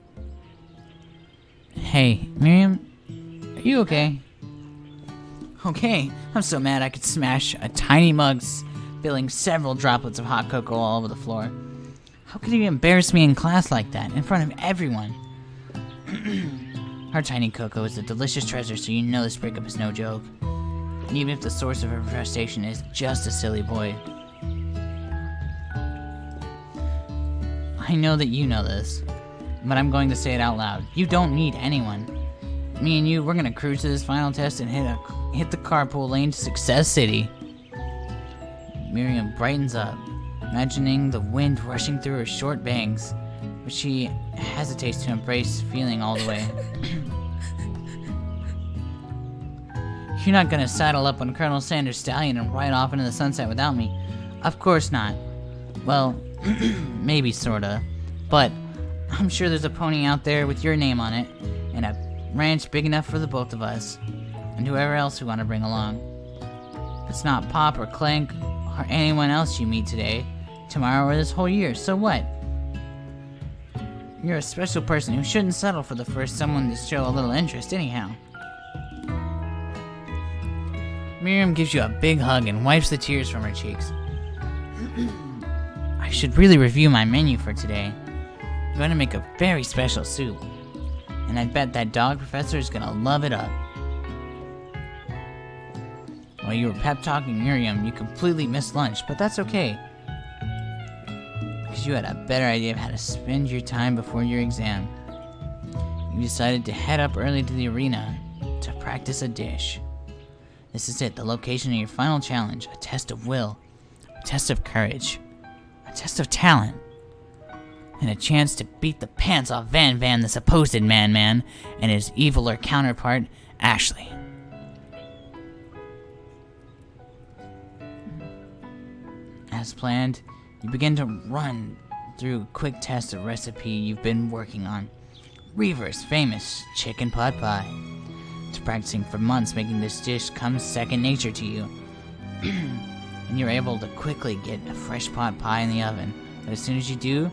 Hey, Miriam, are you okay? Okay, I'm so mad I could smash a tiny mug spilling several droplets of hot cocoa all over the floor. How could you embarrass me in class like that, in front of everyone? Our tiny cocoa is a delicious treasure, so you know this breakup is no joke. And even if the source of her frustration is just a silly boy. I know that you know this, but I'm going to say it out loud. You don't need anyone. Me and you, we're gonna cruise to this final test and hit the carpool lane to Success City. Miriam brightens up, imagining the wind rushing through her short bangs, but she hesitates to embrace feeling all the way. You're not gonna saddle up on Colonel Sanders' stallion and ride off into the sunset without me. Of course not. Well, maybe sorta. But I'm sure there's a pony out there with your name on it, and a ranch big enough for the both of us, and whoever else we want to bring along. If it's not Pop or Clank or anyone else you meet today, tomorrow, or this whole year, so what? You're a special person who shouldn't settle for the first someone to show a little interest anyhow. Miriam gives you a big hug and wipes the tears from her cheeks. I should really review my menu for today. I'm going to make a very special soup. And I bet that dog professor is going to love it up. While you were pep talking Miriam, you completely missed lunch, but that's okay. Because you had a better idea of how to spend your time before your exam. You decided to head up early to the arena to practice a dish. This is it, the location of your final challenge, a test of will, a test of courage, a test of talent, and a chance to beat the pants off Van Van, the supposed man, and his eviler counterpart, Ashley. As planned, you begin to run through a quick test of recipe you've been working on. Reaver's famous chicken pot pie. It's practicing for months, making this dish come second nature to you. And you're able to quickly get a fresh pot pie in the oven. But as soon as you do,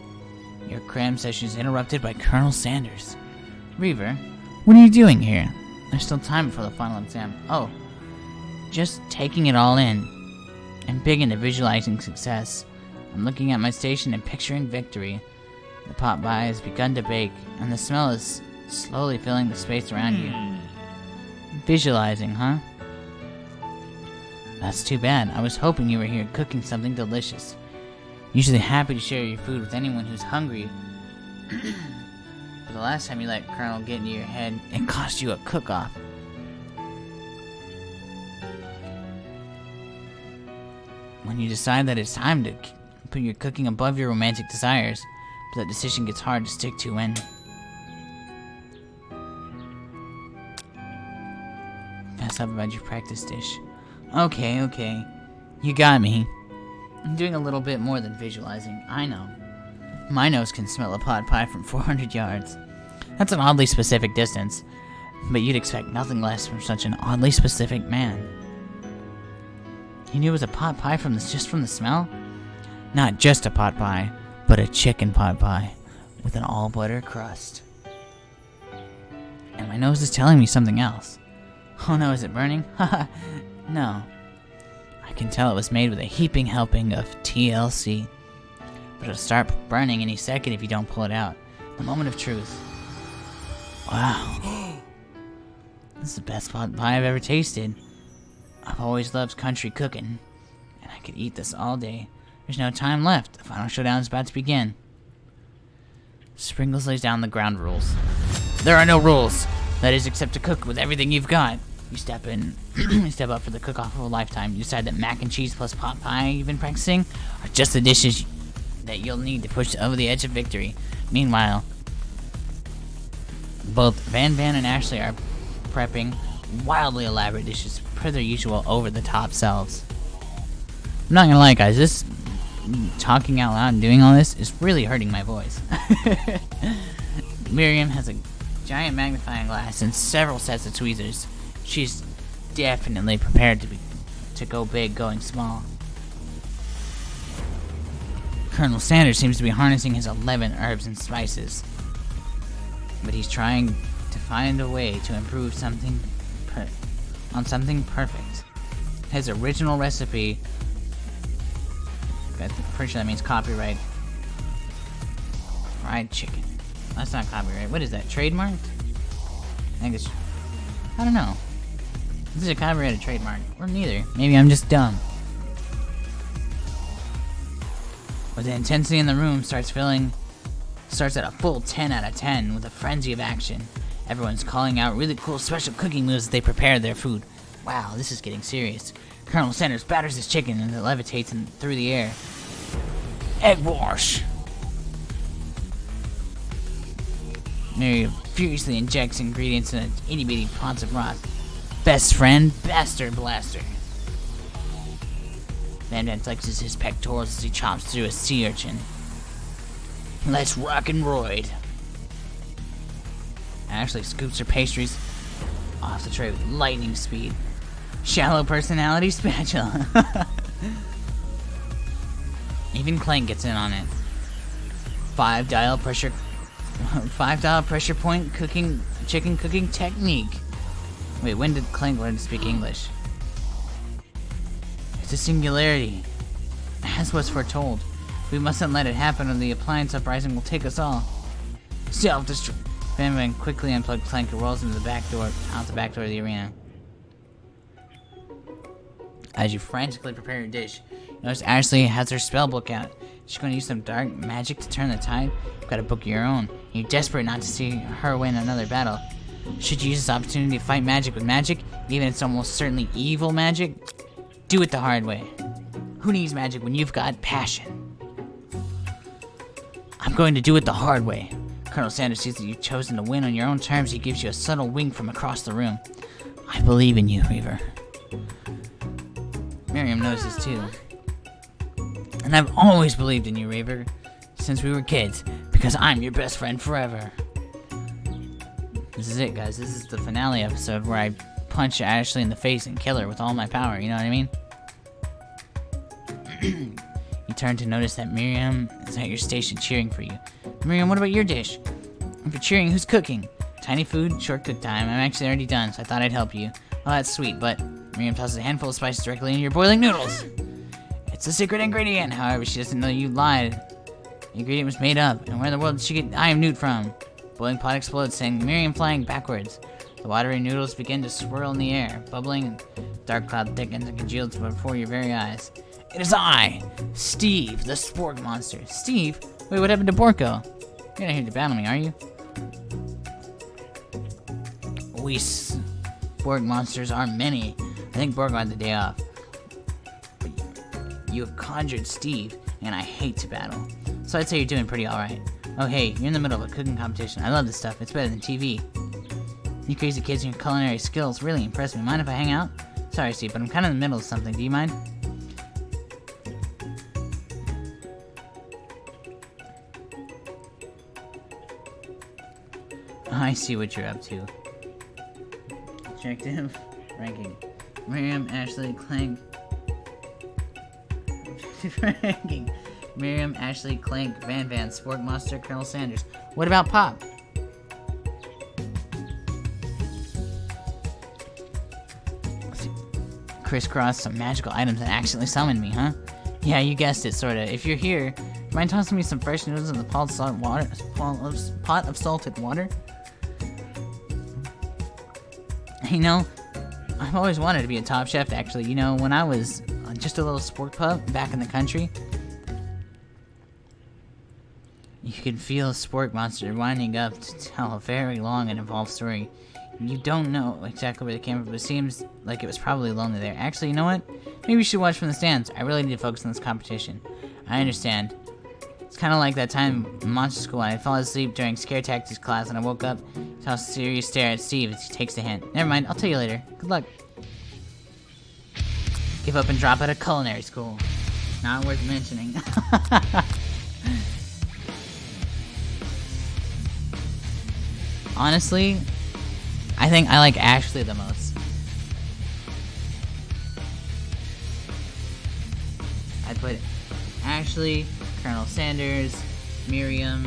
your cram session is interrupted by Colonel Sanders. Reaver, what are you doing here? There's still time before the final exam. Oh, just taking it all in. I'm big into visualizing success. I'm looking at my station and picturing victory. The pot pie has begun to bake, and the smell is slowly filling the space around you. Visualizing, huh? That's too bad. I was hoping you were here cooking something delicious. Usually happy to share your food with anyone who's hungry. But the last time you let Colonel get into your head, it cost you a cook-off. When you decide that it's time to put your cooking above your romantic desires, but that decision gets hard to stick to when... Pass up about your practice dish. Okay. You got me. I'm doing a little bit more than visualizing, I know. My nose can smell a pot pie from 400 yards. That's an oddly specific distance, but you'd expect nothing less from such an oddly specific man. You knew it was a pot pie just from the smell? Not just a pot pie, but a chicken pot pie. with an all-butter crust. And my nose is telling me something else. Oh no, is it burning? Haha, no. I can tell it was made with a heaping helping of TLC. But it'll start burning any second if you don't pull it out. The moment of truth. Wow. This is the best pot pie I've ever tasted. I've always loved country cooking, and I could eat this all day. There's no time left. The final showdown is about to begin. Sprinkles lays down the ground rules. There are no rules. That is, except to cook with everything you've got. You step in, you step up for the cook-off of a lifetime. You decide that mac and cheese plus pot pie you've been practicing are just the dishes that you'll need to push over the edge of victory. Meanwhile, both Van and Ashley are prepping wildly elaborate dishes per their usual over-the-top selves. I'm not gonna lie, guys, this talking out loud and doing all this is really hurting my voice. Miriam has a giant magnifying glass and several sets of tweezers. She's definitely prepared to go big going small. Colonel Sanders seems to be harnessing his 11 herbs and spices, but he's trying to find a way to improve something perfect. His original recipe, I'm pretty sure that means copyright, fried chicken. That's not copyright. What is that? Trademarked? I think it's, I don't know. This is a copyrighted trademark, or neither. Maybe I'm just dumb. But the intensity in the room starts at a full 10 out of 10 with a frenzy of action. Everyone's calling out really cool special cooking moves as they prepare their food. Wow, this is getting serious. Colonel Sanders batters his chicken and it levitates through the air. Egg wash! Miriam furiously injects ingredients in itty-bitty pots of broth. Best friend, Bastard Blaster. Van flexes his pectorals as he chops through a sea urchin. Let's rock and roid. Ashley scoops her pastries off the tray with lightning speed. Shallow personality spatula. Even Clank gets in on it. 5 dial pressure point chicken cooking technique. Wait, when did Clank learn to speak English? It's a singularity, as was foretold. We mustn't let it happen or the appliance uprising will take us all. Self-destruct. Van quickly unplugs Clank and rolls into the back door, out the back door of the arena. As you frantically prepare your dish, you notice Ashley has her spell book out. She's going to use some dark magic to turn the tide. You've got a book of your own. You're desperate not to see her win another battle. Should you use this opportunity to fight magic with magic, even if it's almost certainly evil magic? Do it the hard way. Who needs magic when you've got passion? I'm going to do it the hard way. Colonel Sanders sees that you've chosen to win on your own terms. He gives you a subtle wink from across the room. I believe in you, Reaver. Miriam knows this too. And I've always believed in you, Reaver, since we were kids, because I'm your best friend forever. This is it, guys. This is the finale episode where I punch Ashley in the face and kill her with all my power, you know what I mean? You turn to notice that Miriam is at your station cheering for you. Miriam, what about your dish? If you're cheering, who's cooking? Tiny food, short cook time. I'm actually already done, so I thought I'd help you. Well, that's sweet, but Miriam tosses a handful of spices directly into your boiling noodles. It's a secret ingredient. However, she doesn't know you lied. The ingredient was made up, and where in the world did she get I am Newt from? Boiling pot explodes, sending Miriam flying backwards. The watery noodles begin to swirl in the air, bubbling. Dark cloud thickens and congeals before your very eyes. It is I, Steve, the Spork Monster. Steve? Wait, what happened to Borko? You're not here to battle me, are you? We Spork Monsters are many. I think Borko had the day off. But you have conjured Steve, and I hate to battle. So I'd say you're doing pretty alright. Oh hey, you're in the middle of a cooking competition. I love this stuff. It's better than TV. You crazy kids and your culinary skills really impress me. Mind if I hang out? Sorry, Steve, but I'm kind of in the middle of something. Do you mind? I see what you're up to. Objective ranking. Miriam, Ashley, Clank. Objective ranking. Miriam, Ashley, Clank, Van, Sport Monster, Colonel Sanders. What about Pop? Crisscross some magical items that accidentally summoned me, huh? Yeah, you guessed it, sorta. If you're here, mind tossing me some fresh noodles in the pot of salted water? You know, I've always wanted to be a top chef, actually. You know, when I was just a little sport pup back in the country, you could feel a sport monster winding up to tell a very long and involved story. You don't know exactly where they came from, but it seems like it was probably lonely there. Actually, you know what? Maybe you should watch from the stands. I really need to focus on this competition. I understand. It's kind of like that time in monster school when I fell asleep during scare tactics class and I woke up, saw a serious stare at Steve as he takes the hint. Never mind, I'll tell you later. Good luck. Give up and drop out of culinary school. Not worth mentioning. Honestly, I think I like Ashley the most. I'd put Ashley, Colonel Sanders, Miriam,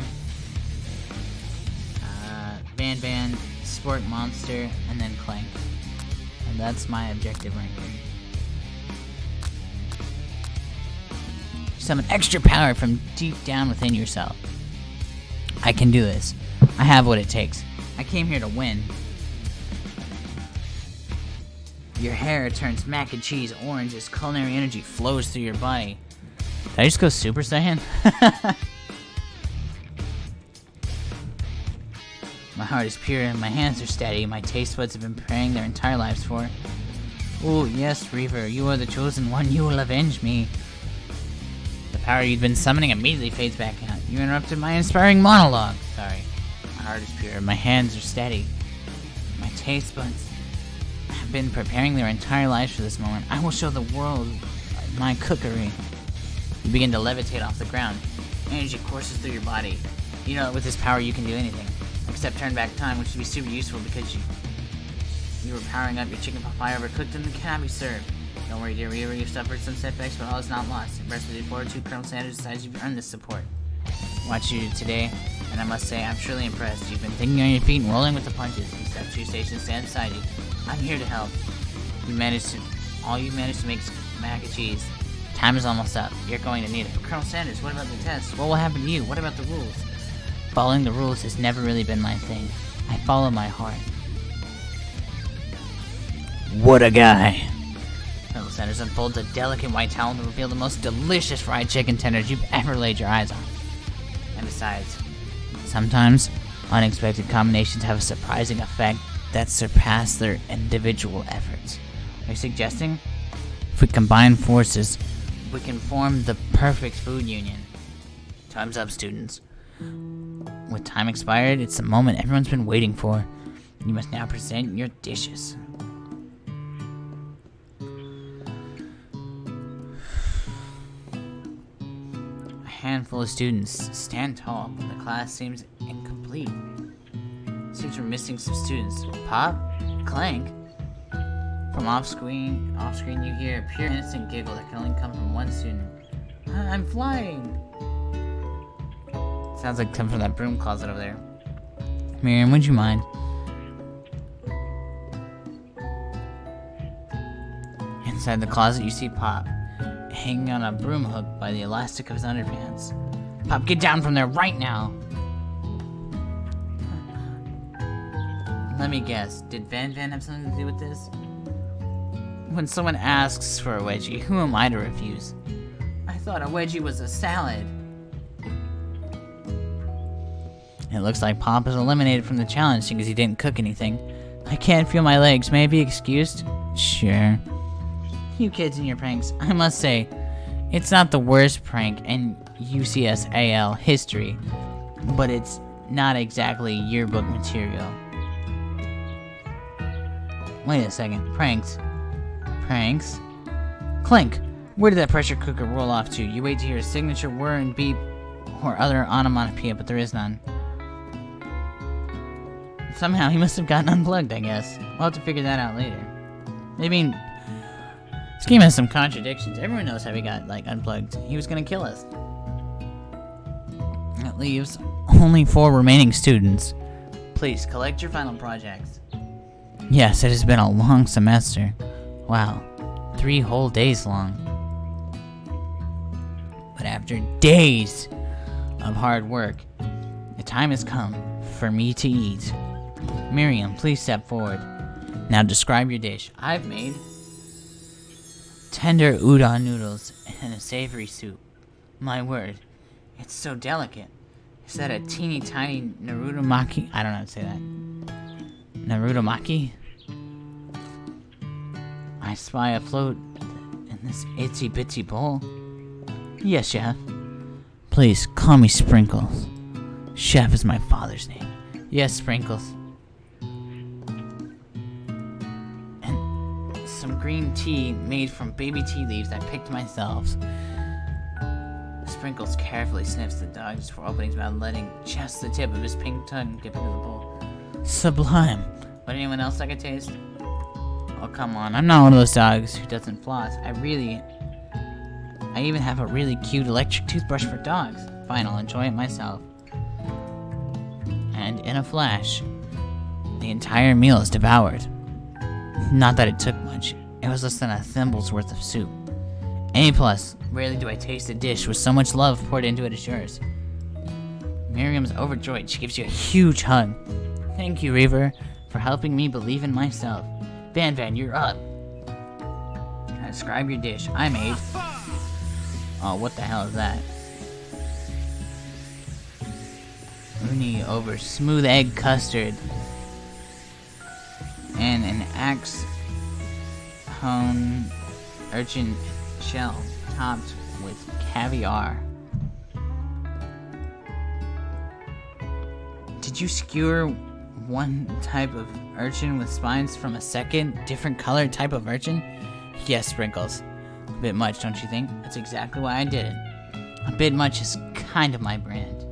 Van, Sport Monster, and then Clank. And that's my objective ranking. Summon extra power from deep down within yourself. I can do this. I have what it takes. I came here to win. Your hair turns mac and cheese orange as culinary energy flows through your body. Did I just go Super Saiyan? My heart is pure and my hands are steady. My taste buds have been praying their entire lives for. Oh, yes, Reaver, you are the chosen one. You will avenge me. The power you'd been summoning immediately fades back out. You interrupted my inspiring monologue. Sorry. My heart is pure. My hands are steady. My taste buds have been preparing their entire lives for this moment. I will show the world my cookery. You begin to levitate off the ground. Energy courses through your body. You know that with this power you can do anything. Except turn back time, which would be super useful because you were powering up your chicken pot pie overcooked and cannot be served. Don't worry, dear Reaver, you've suffered some setbacks, but all is not lost. Impressed with your fortitude, Colonel Sanders decides you've earned this support. Watch you today, and I must say, I'm truly impressed. You've been thinking on your feet and rolling with the punches. You step to your station, stand beside you. I'm here to help. All you managed to make is mac and cheese. Time is almost up. You're going to need it. But Colonel Sanders, what about the test? What will happen to you? What about the rules? Following the rules has never really been my thing. I follow my heart. What a guy. Colonel Sanders unfolds a delicate white towel to reveal the most delicious fried chicken tenders you've ever laid your eyes on. And besides, sometimes unexpected combinations have a surprising effect that surpass their individual efforts. Are you suggesting if we combine forces, we can form the perfect food union? Time's up, students. With time expired, it's the moment everyone's been waiting for. You must now present your dishes. A handful of students stand tall, but the class seems incomplete. Seems we're missing some students. Pop? Clank? From off-screen you hear a pure innocent giggle that can only come from one student. I'm flying! Sounds like come from that broom closet over there. Miriam, would you mind? Inside the closet, you see Pop, hanging on a broom hook by the elastic of his underpants. Pop, get down from there right now! Let me guess, did Van have something to do with this? When someone asks for a wedgie, who am I to refuse? I thought a wedgie was a salad. It looks like Pop is eliminated from the challenge because he didn't cook anything. I can't feel my legs. May I be excused? Sure. You kids and your pranks. I must say, it's not the worst prank in UCSAL history, but it's not exactly yearbook material. Wait a second. Pranks? Clink! Where did that pressure cooker roll off to? You wait to hear a signature whir and beep or other onomatopoeia, but there is none. Somehow he must have gotten unplugged, I guess. We'll have to figure that out later. I mean, this game has some contradictions. Everyone knows how he got, unplugged. He was gonna kill us. That leaves only 4 remaining students. Please collect your final projects. Yes, it has been a long semester. Wow, 3 whole days long. But after days of hard work, the time has come for me to eat. Miriam, please step forward. Now describe your dish. I've made tender udon noodles and a savory soup. My word, it's so delicate. Is that a teeny tiny Narudamaki? I don't know how to say that. Narudamaki? I spy a float in this itsy bitsy bowl. Yes, chef. Please call me Sprinkles. Chef is my father's name. Yes, Sprinkles. And some green tea made from baby tea leaves I picked myself. Sprinkles carefully sniffs the dog before opening his mouth, letting just the tip of his pink tongue dip into the bowl. Sublime. But anyone else like a taste? Oh, come on. I'm not one of those dogs who doesn't floss. I even have a really cute electric toothbrush for dogs. Fine, I'll enjoy it myself. And in a flash, the entire meal is devoured. Not that it took much. It was less than a thimble's worth of soup. A+. Rarely do I taste a dish with so much love poured into it as yours. Miriam's overjoyed. She gives you a huge hug. Thank you, Reaver, for helping me believe in myself. Van, you're up. Now describe your dish. I made... Oh, what the hell is that? Uni over smooth egg custard. And an axe hone urchin shell topped with caviar. Did you skewer one type of urchin with spines from a second, different colored type of urchin? Yes, Sprinkles. A bit much, don't you think? That's exactly why I did it. A bit much is kind of my brand.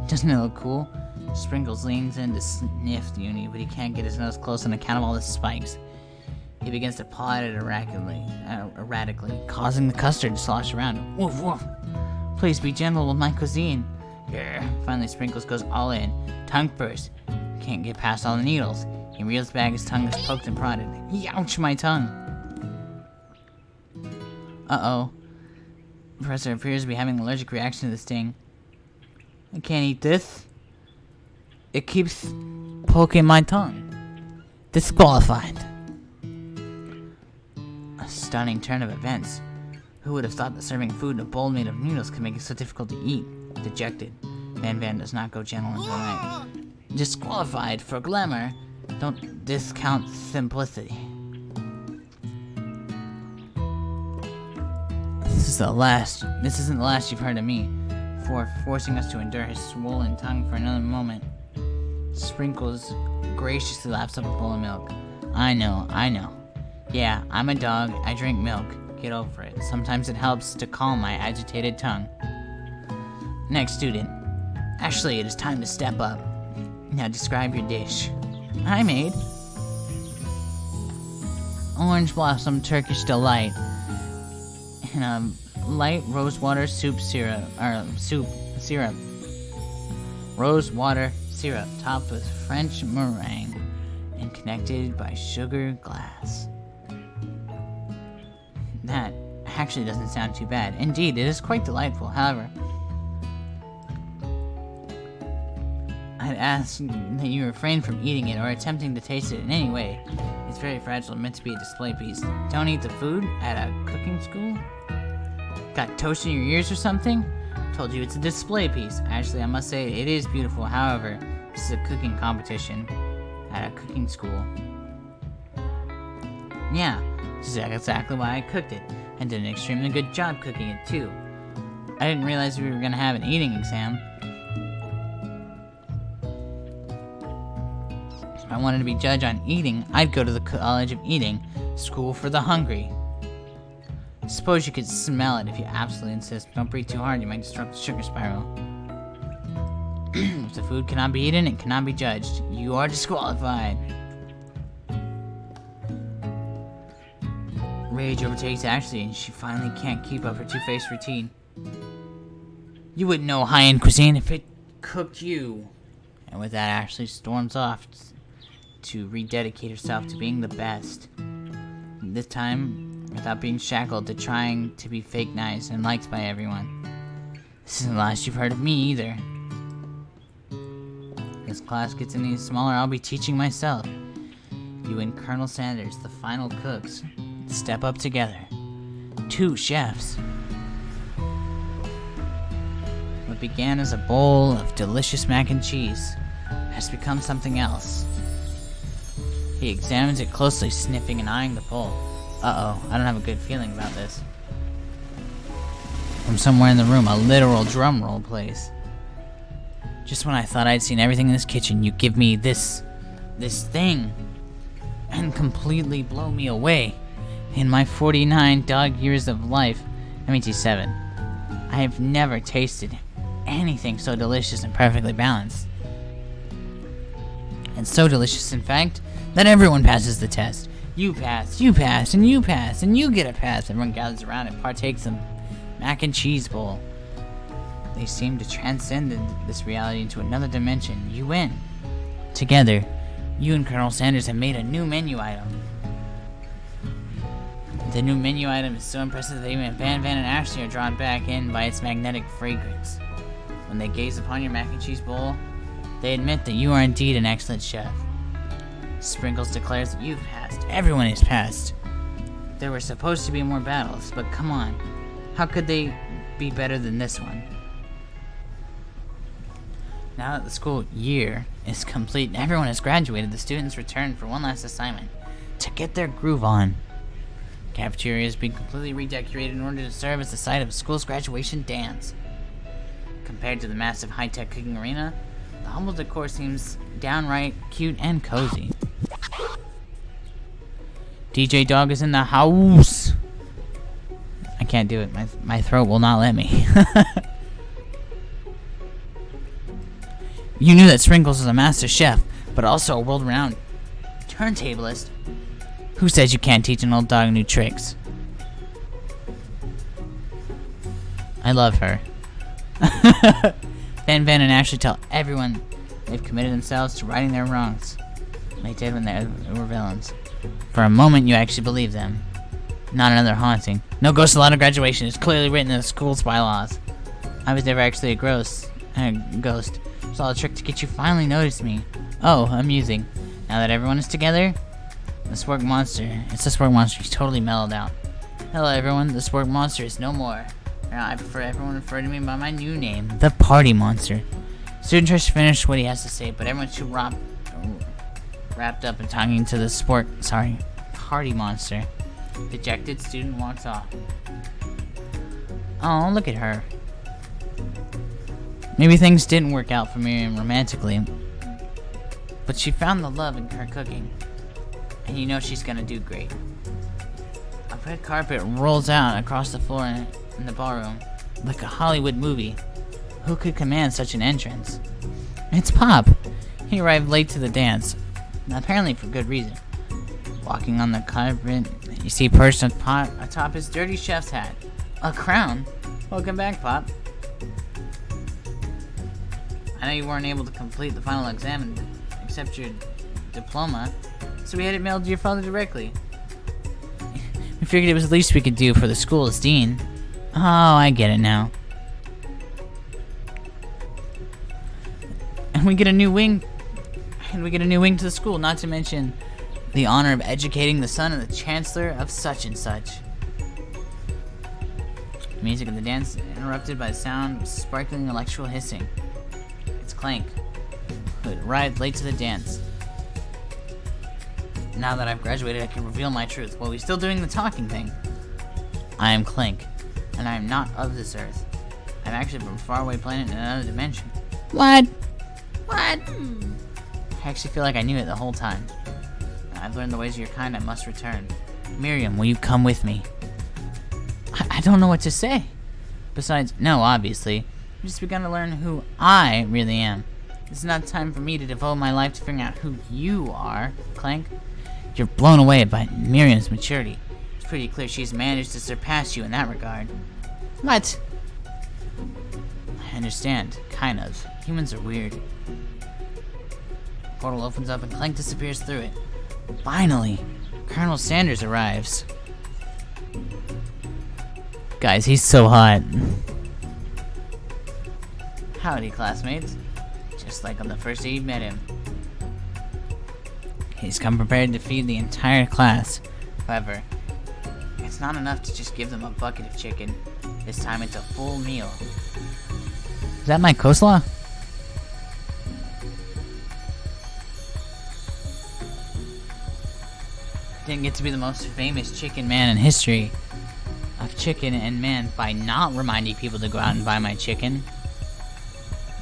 Doesn't it look cool? Sprinkles leans in to sniff the uni, but he can't get his nose close on account of all the spikes. He begins to paw at it erratically, causing the custard to slosh around. Woof, woof. Please be gentle with my cuisine. Yeah. Finally, Sprinkles goes all in. Tongue first. Can't get past all the needles. He reels back, his tongue is poked and prodded. Ouch, my tongue. Uh-oh. Professor appears to be having an allergic reaction to this thing. I can't eat this. It keeps poking my tongue. Disqualified. A stunning turn of events. Who would have thought that serving food in a bowl made of noodles could make it so difficult to eat? Dejected, Van does not go gentle into the night. Disqualified for glamour. Don't discount simplicity. This isn't the last you've heard of me. For forcing us to endure his swollen tongue for another moment. Sprinkles graciously laps up a bowl of milk. I know. Yeah, I'm a dog. I drink milk. Get over it. Sometimes it helps to calm my agitated tongue. Next student. Ashley, it is time to step up. Now describe your dish. I made orange blossom Turkish delight and a light rosewater syrup. Rosewater syrup topped with French meringue and connected by sugar glass. That actually doesn't sound too bad. Indeed, it is quite delightful. However, I'd ask that you refrain from eating it or attempting to taste it in any way. It's very fragile and meant to be a display piece. Don't eat the food at a cooking school? Got toast in your ears or something? Told you it's a display piece. Actually, I must say it is beautiful. However, this is a cooking competition at a cooking school. Yeah, this is exactly why I cooked it, and did an extremely good job cooking it too. I didn't realize we were going to have an eating exam. If I wanted to be judged on eating, I'd go to the College of Eating, School for the Hungry. Suppose you could smell it if you absolutely insist. Don't breathe too hard, you might disrupt the sugar spiral. If the food cannot be eaten, it cannot be judged. You are disqualified. Rage overtakes Ashley, and she finally can't keep up her two-faced routine. You wouldn't know high-end cuisine if it cooked you. And with that, Ashley storms off to rededicate herself to being the best. This time, without being shackled to trying to be fake nice and liked by everyone. This isn't the last you've heard of me either. As class gets any smaller, I'll be teaching myself. You and Colonel Sanders, the final cooks, step up together. 2 chefs. What began as a bowl of delicious mac and cheese has become something else. He examines it closely, sniffing and eyeing the bowl. Uh-oh, I don't have a good feeling about this. From somewhere in the room, a literal drum roll plays. Just when I thought I'd seen everything in this kitchen, you give me this thing and completely blow me away. In my 49 dog years of life, I mean, she's 7, I have never tasted anything so delicious and perfectly balanced. And so delicious, in fact, that everyone passes the test. You pass, and you pass, and you get a pass. Everyone gathers around and partakes of mac and cheese bowl. They seem to transcend this reality into another dimension. You win. Together, you and Colonel Sanders have made a new menu item. The new menu item is so impressive that even Van and Ashley are drawn back in by its magnetic fragrance. When they gaze upon your mac and cheese bowl, they admit that you are indeed an excellent chef. Sprinkles declares that you've passed. Everyone has passed. There were supposed to be more battles, but come on. How could they be better than this one? Now that the school year is complete and everyone has graduated, the students return for one last assignment, to get their groove on. The cafeteria is being completely redecorated in order to serve as the site of the school's graduation dance. Compared to the massive high-tech cooking arena, the humble decor seems downright cute and cozy. DJ Dog is in the house. I can't do it. My throat will not let me. You knew that Sprinkles was a master chef, but also a world-renowned turntablist. Who says you can't teach an old dog new tricks? I love her. Van and Ashley tell everyone they've committed themselves to righting their wrongs. They did when they were villains. For a moment, you actually believe them. Not another haunting. No ghost allowed at graduation. It's clearly written in the school's bylaws. I was never actually a ghost. It's all a trick to get you finally notice me. Oh, amusing. Now that everyone is together, the Spork Monster. It's the Spork Monster. He's totally mellowed out. Hello, everyone. The Spork Monster is no more. Now, I prefer everyone refer to me by my new name, the Party Monster. Student tries to finish what he has to say, but everyone's too wrapped up in talking to the Party Monster. Dejected student walks off. Oh, look at her. Maybe things didn't work out for Miriam romantically, but she found the love in her cooking, and you know she's gonna do great. A red carpet rolls out across the floor in the ballroom, like a Hollywood movie. Who could command such an entrance? It's Pop. He arrived late to the dance, apparently for good reason. Walking on the carpet, you see perched atop his dirty chef's hat. A crown? Welcome back, Pop. I know you weren't able to complete the final exam and accept your diploma, so we had it mailed to your father directly. We figured it was the least we could do for the school as dean. Oh, I get it now. And we get a new wing. And we get a new wing to the school, not to mention the honor of educating the son of the chancellor of such and such. The music of the dance interrupted by the sound of sparkling electrical hissing. It's Clank, who had arrived late to the dance. Now that I've graduated, I can reveal my truth. While we're still doing the talking thing. I am Clank, and I am not of this earth. I'm actually from a faraway planet in another dimension. What? I actually feel like I knew it the whole time. I've learned the ways of your kind. I must return. Miriam, will you come with me? I don't know what to say. Besides, no, obviously. I've just begun to learn who I really am. It's not time for me to devote my life to figuring out who you are, Clank. You're blown away by Miriam's maturity. It's pretty clear she's managed to surpass you in that regard. What? understand. Kind of. Humans are weird. Portal opens up and Clank disappears through it. Finally! Colonel Sanders arrives. Guys, he's so hot. Howdy, classmates. Just like on the first day you met him. He's come prepared to feed the entire class. However, it's not enough to just give them a bucket of chicken. This time it's a full meal. Is that my coleslaw? Didn't get to be the most famous chicken man in history of chicken and man by not reminding people to go out and buy my chicken.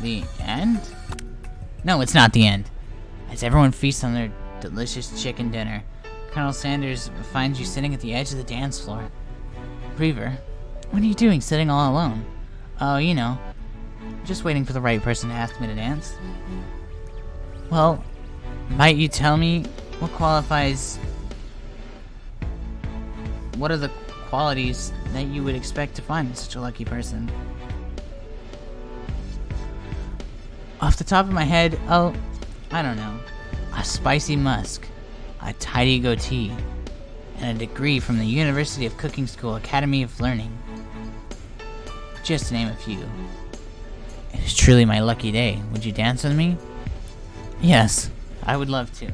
The end? No, it's not the end. As everyone feasts on their delicious chicken dinner, Colonel Sanders finds you sitting at the edge of the dance floor. Reaver, what are you doing sitting all alone? Oh, you know, just waiting for the right person to ask me to dance. Well, might you tell me what are the qualities that you would expect to find in such a lucky person? Off the top of my head, oh, I don't know. A spicy musk, a tidy goatee, and a degree from the University of Cooking School Academy of Learning. Just to name a few. It is truly my lucky day. Would you dance with me? Yes, I would love to.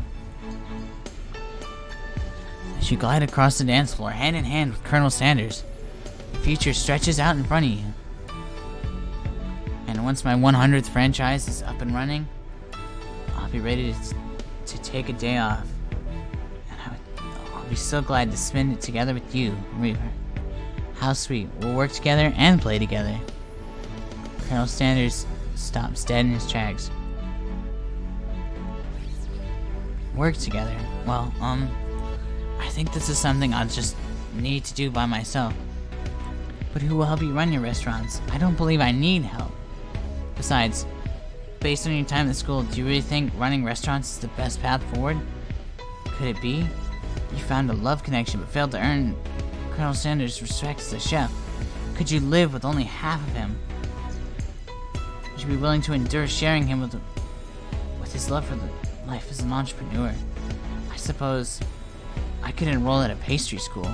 As you glide across the dance floor, hand in hand with Colonel Sanders, the future stretches out in front of you. And once my 100th franchise is up and running, I'll be ready to take a day off. And I'll be so glad to spend it together with you, Reaver. How sweet. We'll work together and play together. Colonel Sanders stops dead in his tracks. Work together? Well, I think this is something I'll just need to do by myself. But who will help you run your restaurants? I don't believe I need help. Besides, based on your time at school, do you really think running restaurants is the best path forward? Could it be? You found a love connection but failed to earn Colonel Sanders' respect as a chef. Could you live with only half of him? Would you be willing to endure sharing him with his love for the life as an entrepreneur? I suppose I could enroll at a pastry school.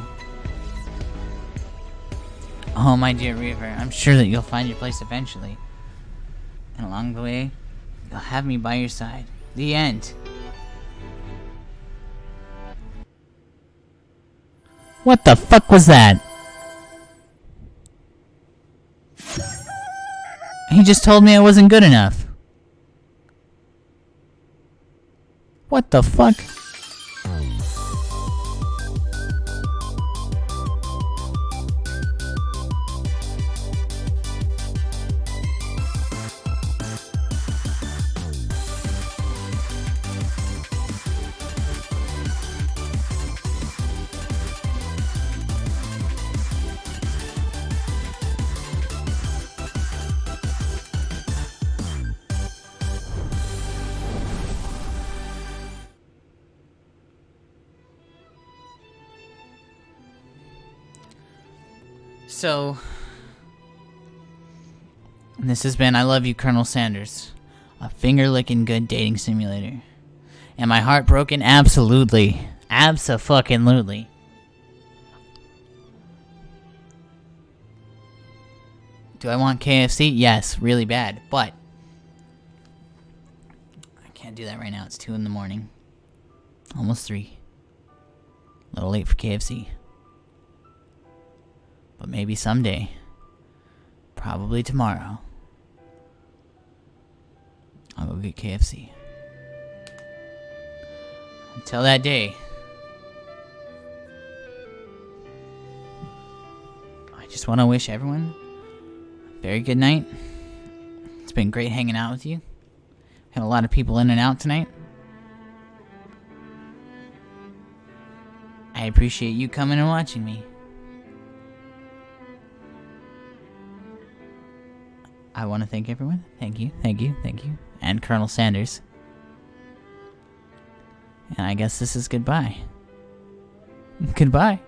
Oh, my dear Reaver, I'm sure that you'll find your place eventually. And along the way, you'll have me by your side. The end. What the fuck was that? He just told me I wasn't good enough. What the fuck? So, this has been I Love You, Colonel Sanders, a finger-licking good dating simulator. Am my heart broken? Absolutely. Abso-fucking-lutely. Do I want KFC? Yes, really bad, but I can't do that right now. It's 2 in the morning. Almost 3. A little late for KFC. But maybe someday. Probably tomorrow. I'll go get KFC. Until that day, I just want to wish everyone a very good night. It's been great hanging out with you. Had a lot of people in and out tonight. I appreciate you coming and watching me. I want to thank everyone. Thank you, thank you, thank you. And Colonel Sanders. And I guess this is goodbye. Goodbye.